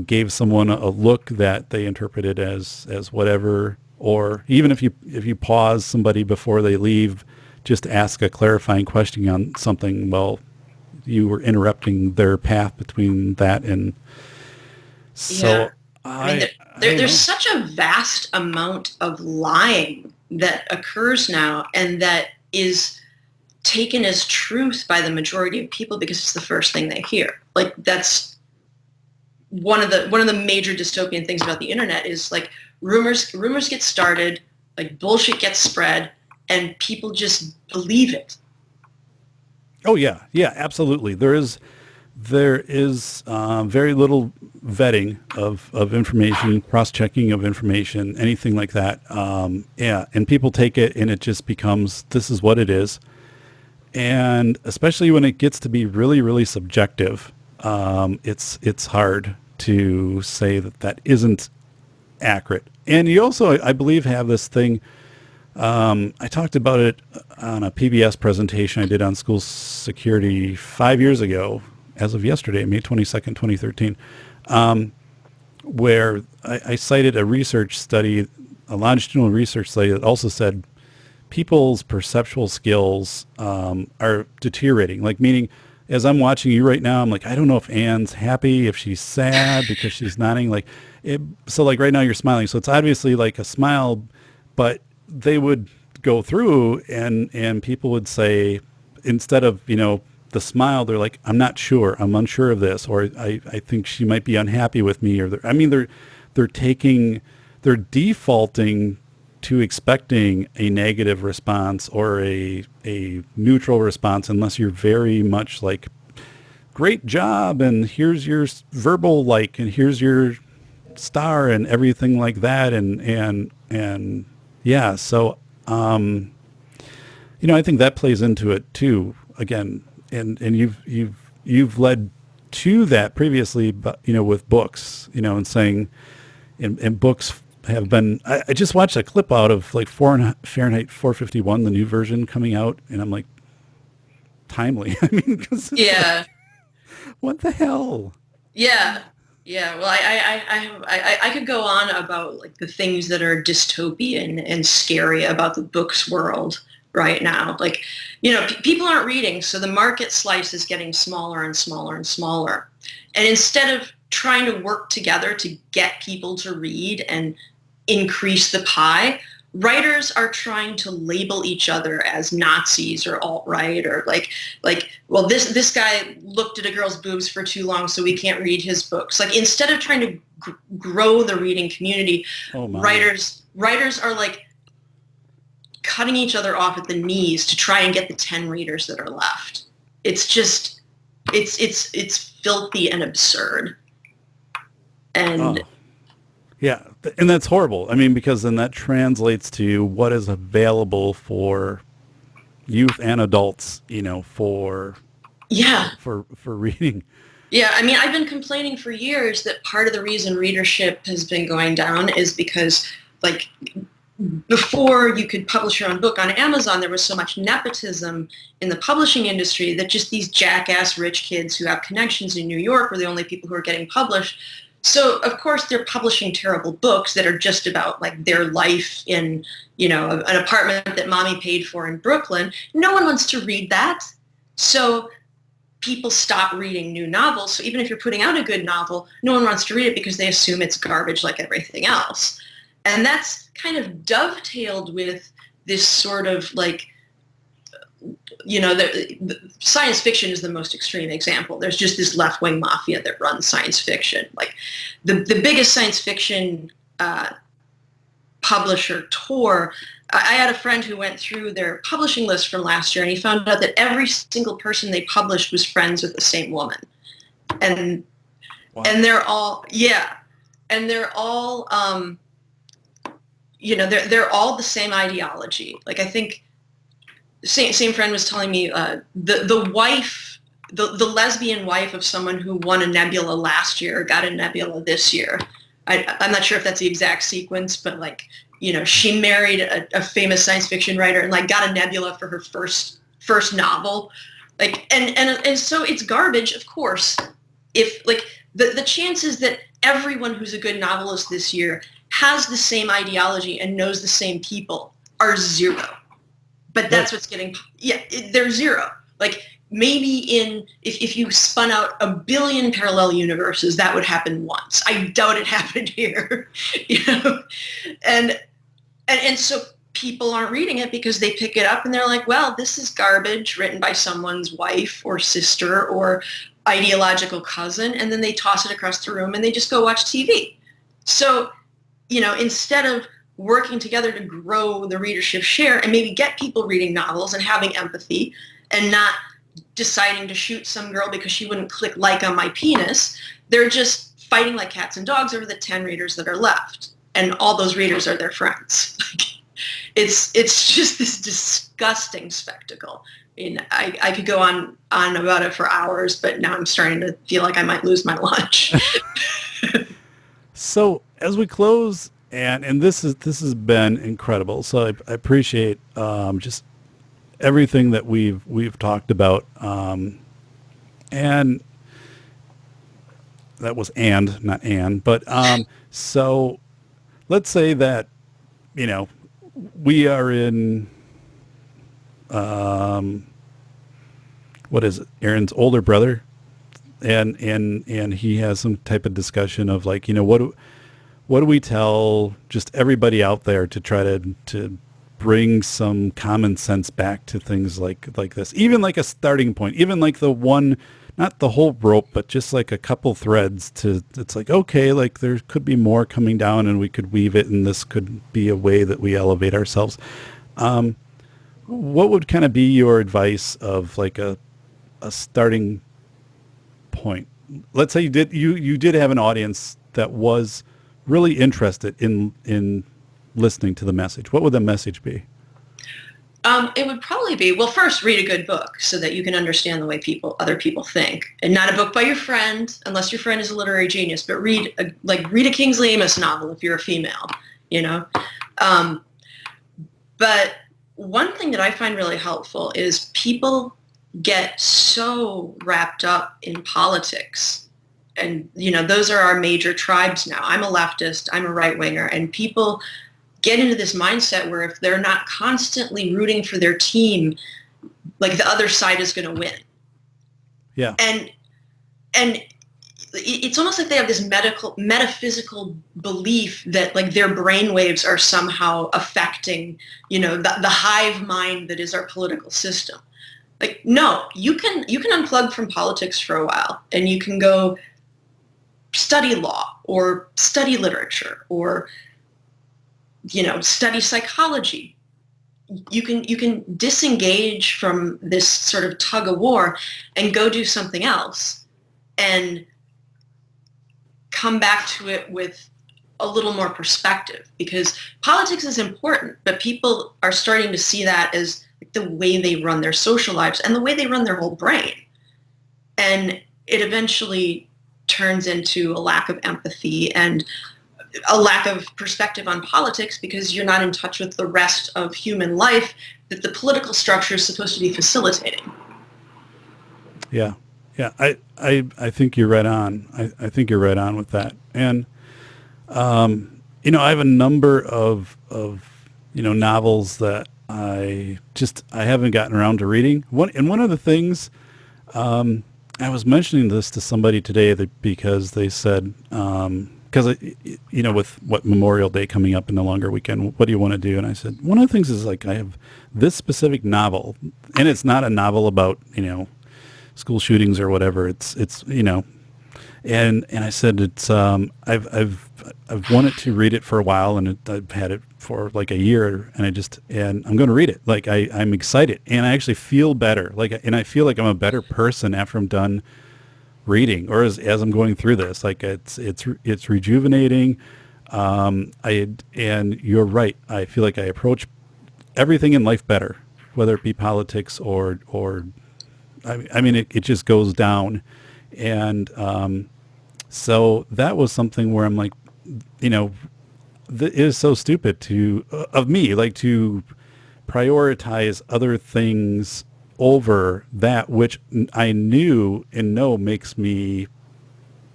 gave someone a look that they interpreted as whatever. Or even if you pause somebody before they leave, just ask a clarifying question on something, well, you were interrupting their path between that. And so there's such a vast amount of lying that occurs now, and that is taken as truth by the majority of people because it's the first thing they hear. Like, that's one of the major dystopian things about the internet is like rumors get started, like bullshit gets spread, and people just believe it. Oh yeah, absolutely. There is very little vetting of information, cross-checking of information, anything like that. And people take it, and it just becomes, this is what it is. And especially when it gets to be really, really subjective, it's hard to say that isn't accurate. And you also, I believe, have this thing. I talked about it on a PBS presentation I did on school security 5 years ago, as of yesterday, May 22nd, 2013, where I cited a research study, a longitudinal research study that also said people's perceptual skills are deteriorating. Like, meaning, as I'm watching you right now, I'm like, I don't know if Anne's happy, if she's sad because she's nodding. So like right now you're smiling. So it's obviously like a smile, but they would go through and people would say, instead of, the smile, they're like, I'm not sure, I'm unsure of this, or I think she might be unhappy with me, or they're defaulting to expecting a negative response or a neutral response, unless you're very much like, great job, and here's your verbal like, and here's your star and everything like that, and yeah. So I think that plays into it too. Again, and you've led to that previously, but with books, and saying, and books have been. I just watched a clip out of like Fahrenheit 451, the new version coming out, and I'm like, timely. I mean, 'cause yeah. What the hell? Yeah. Yeah. Well, I could go on about like the things that are dystopian and scary about the books world right now. Like, people aren't reading, so the market slice is getting smaller and smaller and smaller. And instead of trying to work together to get people to read and increase the pie, writers are trying to label each other as Nazis or alt-right, or like, well, this guy looked at a girl's boobs for too long, so we can't read his books. Like, instead of trying to grow the reading community, writers are like cutting each other off at the knees to try and get the 10 readers that are left. It's just, it's filthy and absurd. And yeah, and that's horrible. I mean, because then that translates to what is available for youth and adults, for reading. Yeah, I mean, I've been complaining for years that part of the reason readership has been going down is because, like, before you could publish your own book on Amazon, there was so much nepotism in the publishing industry that just these jackass rich kids who have connections in New York were the only people who are getting published. So, of course, they're publishing terrible books that are just about, like, their life in, an apartment that mommy paid for in Brooklyn. No one wants to read that. So people stop reading new novels. So even if you're putting out a good novel, no one wants to read it because they assume it's garbage like everything else. And that's kind of dovetailed with this sort of, like, the science fiction is the most extreme example. There's just this left-wing mafia that runs science fiction. Like, the biggest science fiction publisher, Tor, I had a friend who went through their publishing list from last year, and he found out that every single person they published was friends with the same woman. And wow. And they're all, and they're all, they're all the same ideology. Like, I think, same friend was telling me the wife, the lesbian wife of someone who won a Nebula last year got a Nebula this year. I'm not sure if that's the exact sequence, but, like, she married a famous science fiction writer and, like, got a Nebula for her first novel. Like, and so it's garbage, of course. If, like, the chances that everyone who's a good novelist this year has the same ideology and knows the same people are zero. But that's what's getting, they're zero. Like, maybe if you spun out 1 billion parallel universes, that would happen once. I doubt it happened here, And so people aren't reading it because they pick it up and they're like, well, this is garbage written by someone's wife or sister or ideological cousin, and then they toss it across the room and they just go watch TV. So, instead of working together to grow the readership share and maybe get people reading novels and having empathy and not deciding to shoot some girl because she wouldn't click like on my penis, they're just fighting like cats and dogs over the 10 readers that are left. And all those readers are their friends. It's just this disgusting spectacle. I mean, I could go on about it for hours, but now I'm starting to feel like I might lose my lunch. So as we close, and this has been incredible. So I appreciate just everything that we've talked about, and that was not and, but so let's say that we are in what is it, Aaron's older brother, and he has some type of discussion of like, what do we tell just everybody out there to try to bring some common sense back to things like this, even like a starting point, even like the one, not the whole rope, but just like a couple threads it's like, okay, like there could be more coming down and we could weave it, and this could be a way that we elevate ourselves. What would kind of be your advice of like a starting point? Let's say you did have an audience that was really interested in listening to the message. What would the message be? It would probably be, well, first read a good book so that you can understand the way other people think, and not a book by your friend, unless your friend is a literary genius, but read a Kingsley Amis novel if you're a female, But one thing that I find really helpful is people get so wrapped up in politics. And, those are our major tribes now. I'm a leftist, I'm a right-winger, and people get into this mindset where if they're not constantly rooting for their team, like the other side is going to win. Yeah. And it's almost like they have this metaphysical belief that like their brainwaves are somehow affecting, the hive mind that is our political system. Like, no, you can unplug from politics for a while, and you can go study law or study literature or, study psychology. You can disengage from this sort of tug of war and go do something else and come back to it with a little more perspective, because politics is important, but people are starting to see that as the way they run their social lives and the way they run their whole brain. And it eventually turns into a lack of empathy and a lack of perspective on politics, because you're not in touch with the rest of human life that the political structure is supposed to be facilitating. Yeah. Yeah. I think you're right on. I think you're right on with that. And, I have a number of novels that I haven't gotten around to reading. One of the things, I was mentioning this to somebody today because they said, because with what Memorial Day coming up in the longer weekend, what do you want to do? And I said, one of the things is like, I have this specific novel, and it's not a novel about, school shootings or whatever. It's and I said, it's, I've wanted to read it for a while, and I've had it for like a year, and I'm going to read it. Like I'm excited, and I actually feel better. And I feel like I'm a better person after I'm done reading, or as I'm going through this. Like it's rejuvenating. And you're right. I feel like I approach everything in life better, whether it be politics or I mean, it just goes down. And so that was something where I'm like, it is so stupid of me, like to prioritize other things over that which I knew and know makes me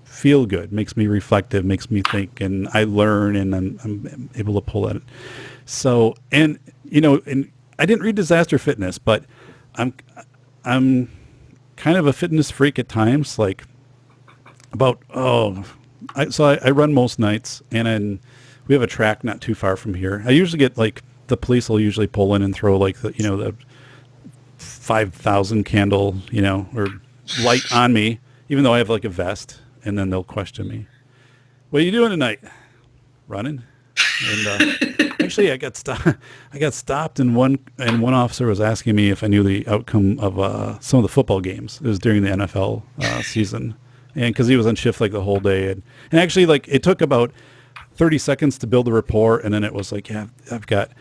feel good, makes me reflective, makes me think, and I learn, and I'm able to pull at it. So, and I didn't read Disaster Fitness, but I'm kind of a fitness freak at times. Like I run most nights, and then we have a track not too far from here. I usually get like, the police will usually pull in and throw like the 5,000 candle, or light on me, even though I have like a vest, and then they'll question me. What are you doing tonight? Running. And actually, I got stopped, and one officer was asking me if I knew the outcome of some of the football games. It was during the NFL season, and because he was on shift like the whole day, and actually like it took about 30 seconds to build the rapport, and then it was like, yeah, I've got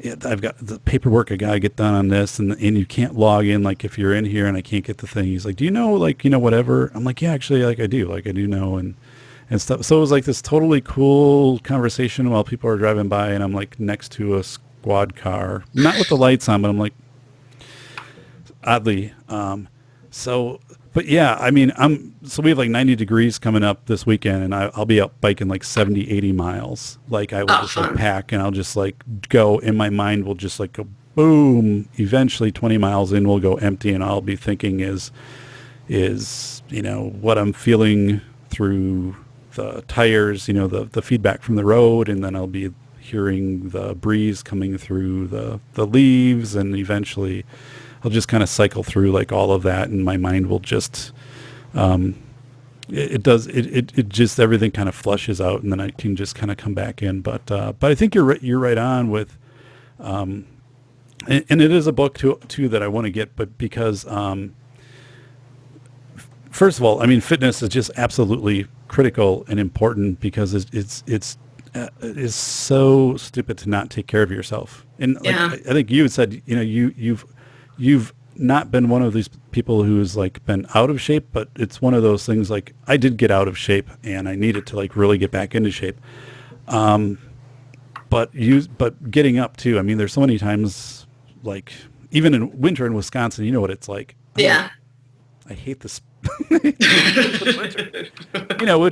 the paperwork I gotta get done on this, and you can't log in like if you're in here, and I can't get the thing. He's like, do you know whatever? I'm like, yeah, actually, like I do know, and and stuff. So it was like this totally cool conversation while people are driving by, and I'm like next to a squad car, not with the lights on, but I'm like oddly. But yeah, I mean, so we have like 90 degrees coming up this weekend, and I'll be out biking like 70, 80 miles. Like I will just like pack, and I'll just like go, and my mind will just like go boom. Eventually 20 miles in will go empty, and I'll be thinking is, what I'm feeling through the tires, the feedback from the road, and then I'll be hearing the breeze coming through the leaves, and eventually I'll just kind of cycle through like all of that, and my mind will just, it just, everything kind of flushes out, and then I can just kind of come back in. But I think you're right on with, and it is a book too that I want to get, but because, first of all, I mean, fitness is just absolutely critical and important because it is so stupid to not take care of yourself. And like, I think you had said, you've not been one of these people who's like been out of shape, but it's one of those things like I did get out of shape and I needed to like really get back into shape. But getting up too, I mean, there's so many times like even in winter in Wisconsin, you know what it's like. I hate this. Which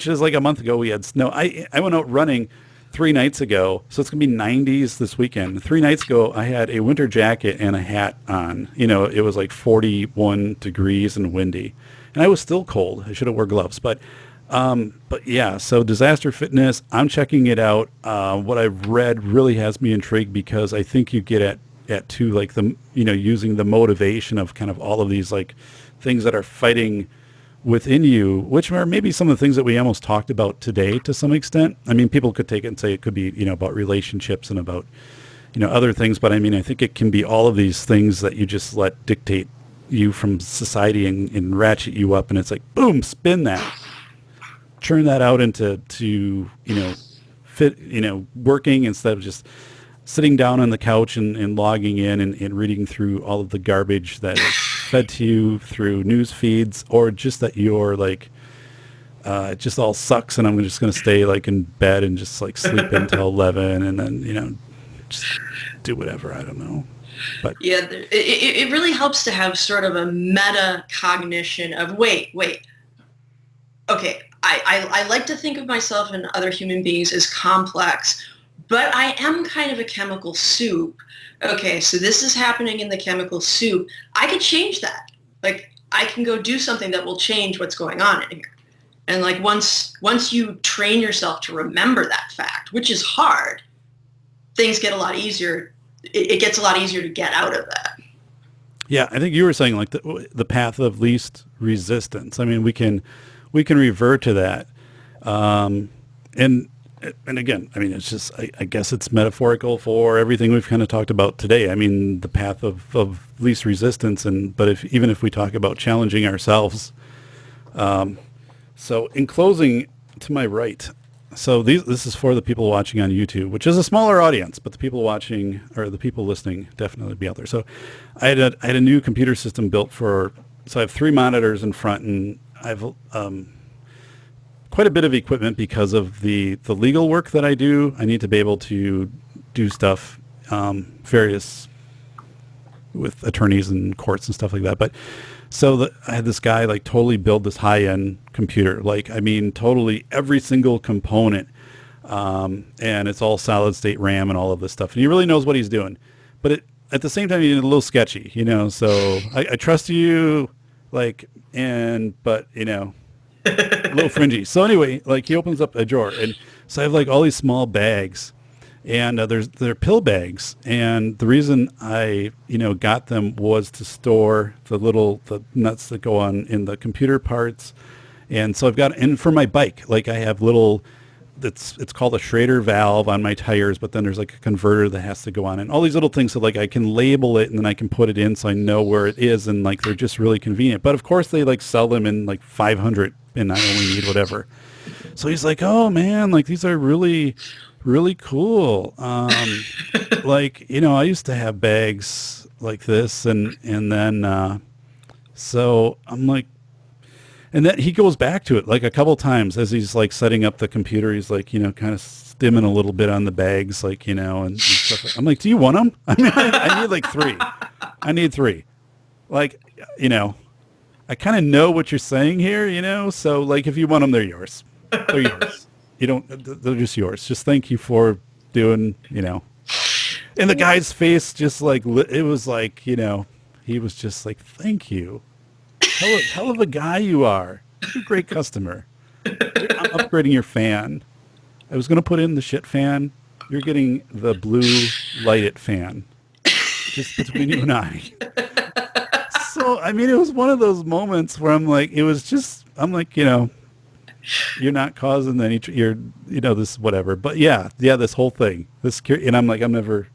is like a month ago we had snow. I went out running 3 nights ago, so it's gonna be 90s this weekend. 3 nights ago I had a winter jacket and a hat on. It was like 41 degrees and windy, and I was still cold. I should have wore gloves, but yeah. So Disaster Fitness, I'm checking it out. What I've read really has me intrigued because I think you get at too like the using the motivation of kind of all of these like things that are fighting within you, which are maybe some of the things that we almost talked about today to some extent. I mean, people could take it and say it could be, about relationships and about, other things. But I mean, I think it can be all of these things that you just let dictate you from society and ratchet you up. And it's like, boom, spin that, churn that out into, working instead of just sitting down on the couch and logging in and reading through all of the garbage that is fed to you through news feeds, or just that you're like, it just all sucks and I'm just going to stay like in bed and just like sleep until 11 and then, just do whatever. I don't know. But yeah, it really helps to have sort of a meta cognition of wait. Okay. I like to think of myself and other human beings as complex, but I am kind of a chemical soup. Okay, so this is happening in the chemical soup. I could change that. Like, I can go do something that will change what's going on in here. And like once you train yourself to remember that fact, which is hard, things get a lot easier. It gets a lot easier to get out of that. Yeah, I think you were saying like the path of least resistance. I mean, we can revert to that. And again, I mean, it's just, I guess it's metaphorical for everything we've kind of talked about today. I mean, the path of least resistance. But even if we talk about challenging ourselves. So in closing, to my right, so this is for the people watching on YouTube, which is a smaller audience, but the people watching or the people listening definitely be out there. So I had a new computer system built so I have 3 monitors in front, and I've, quite a bit of equipment because of the legal work that I do. I need to be able to do stuff, various with attorneys and courts and stuff like that. But so I had this guy like totally build this high-end computer. Like, I mean, totally every single component. And it's all solid state RAM and all of this stuff. And he really knows what he's doing. But at the same time, he's a little sketchy, so I trust you, like, but a little fringy. So anyway, like he opens up a drawer, and so I have like all these small bags, and they're pill bags. And the reason I got them was to store the nuts that go on in the computer parts. And so and for my bike, like I have it's called a Schrader valve on my tires, but then there's like a converter that has to go on, and all these little things so like I can label it and then I can put it in so I know where it is, and like they're just really convenient. But of course they like sell them in like 500 and I only need whatever. So he's like, oh man, like these are really, really cool. Like, I used to have bags like this, and then, so I'm like, And then he goes back to it like a couple times as he's like setting up the computer. He's like, kind of stimming a little bit on the bags, like, and stuff. I'm like, do you want them? I mean, I need like 3. I need 3. Like, I kind of know what you're saying here, so like if you want them, they're yours. They're yours. They're just yours. Just thank you for doing, And the guy's face just like, it was like, he was just like, thank you. Hell of a guy you are. You're a great customer. I'm upgrading your fan. I was going to put in the shit fan. You're getting the blue lighted fan. Just between you and I. So, I mean, it was one of those moments where I'm like, you're not causing any, this whatever. But yeah, this whole thing. And I'm like, I have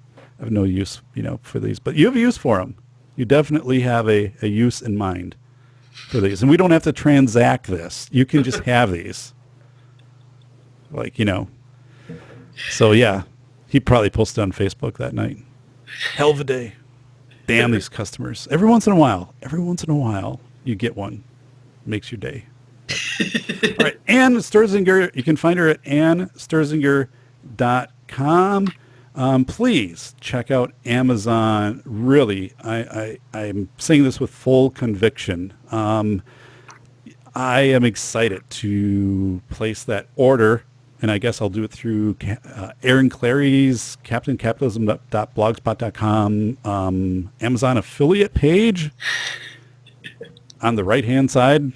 no use, for these. But you have a use for them. You definitely have a use in mind for these. And we don't have to transact this. You can just have these. Like, So yeah, he probably posted on Facebook that night. Hell of a day. Damn these customers. Every once in a while, you get one. Makes your day. All right, Ann Sterzinger, you can find her at annsterzinger.com. Please check out Amazon. Really, I'm saying this with full conviction. I am excited to place that order, and I guess I'll do it through Aaron Clary's captaincapitalism.blogspot.com Amazon affiliate page on the right-hand side.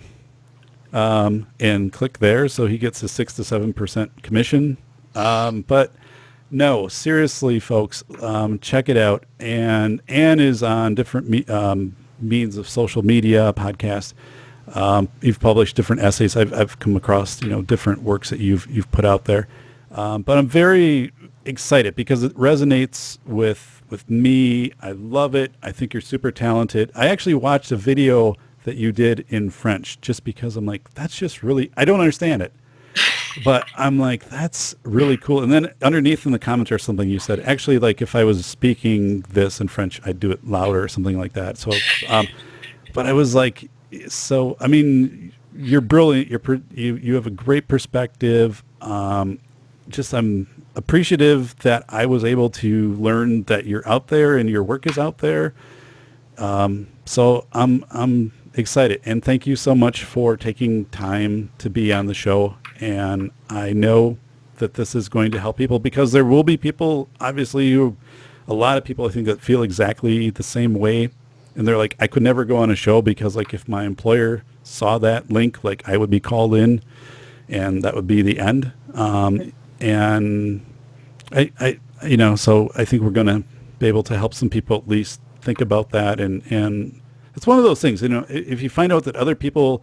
And click there so he gets a 6 to 7% commission. But no, seriously, folks, check it out. And Ann is on different means of social media, podcasts. You've published different essays. I've come across, different works that you've put out there. But I'm very excited because it resonates with me. I love it. I think you're super talented. I actually watched a video that you did in French just because I'm like, that's just really, I don't understand it. But I'm like, that's really cool. And then underneath in the comments or something you said, actually, like if I was speaking this in French, I'd do it louder or something like that. So, but I was like, so, I mean, you're brilliant. You have a great perspective. I'm appreciative that I was able to learn that you're out there and your work is out there. So I'm excited, and thank you so much for taking time to be on the show. And I know that this is going to help people because there will be people, obviously, a lot of people I think that feel exactly the same way. And they're like, I could never go on a show because like if my employer saw that link, like I would be called in and that would be the end. And I so I think we're going to be able to help some people at least think about that. And it's one of those things, if you find out that other people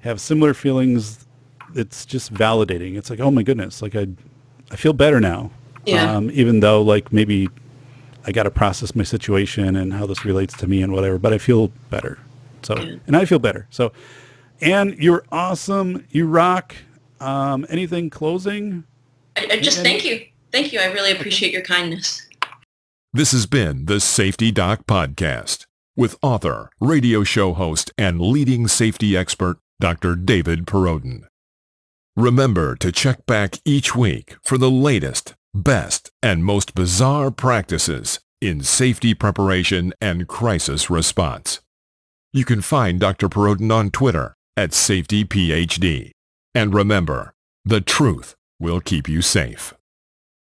have similar feelings, it's just validating. It's like, oh my goodness, like I feel better now. Yeah. Even though like maybe I got to process my situation and how this relates to me and whatever, but I feel better. So, and I feel better. So, Ann, you're awesome. You rock. Anything closing? Thank you. Thank you. I really appreciate your kindness. This has been the Safety Doc Podcast with author, radio show host, and leading safety expert, Dr. David Perrodin. Remember to check back each week for the latest, best, and most bizarre practices in safety preparation and crisis response. You can find Dr. Perrodin on Twitter at SafetyPhD. And remember, the truth will keep you safe.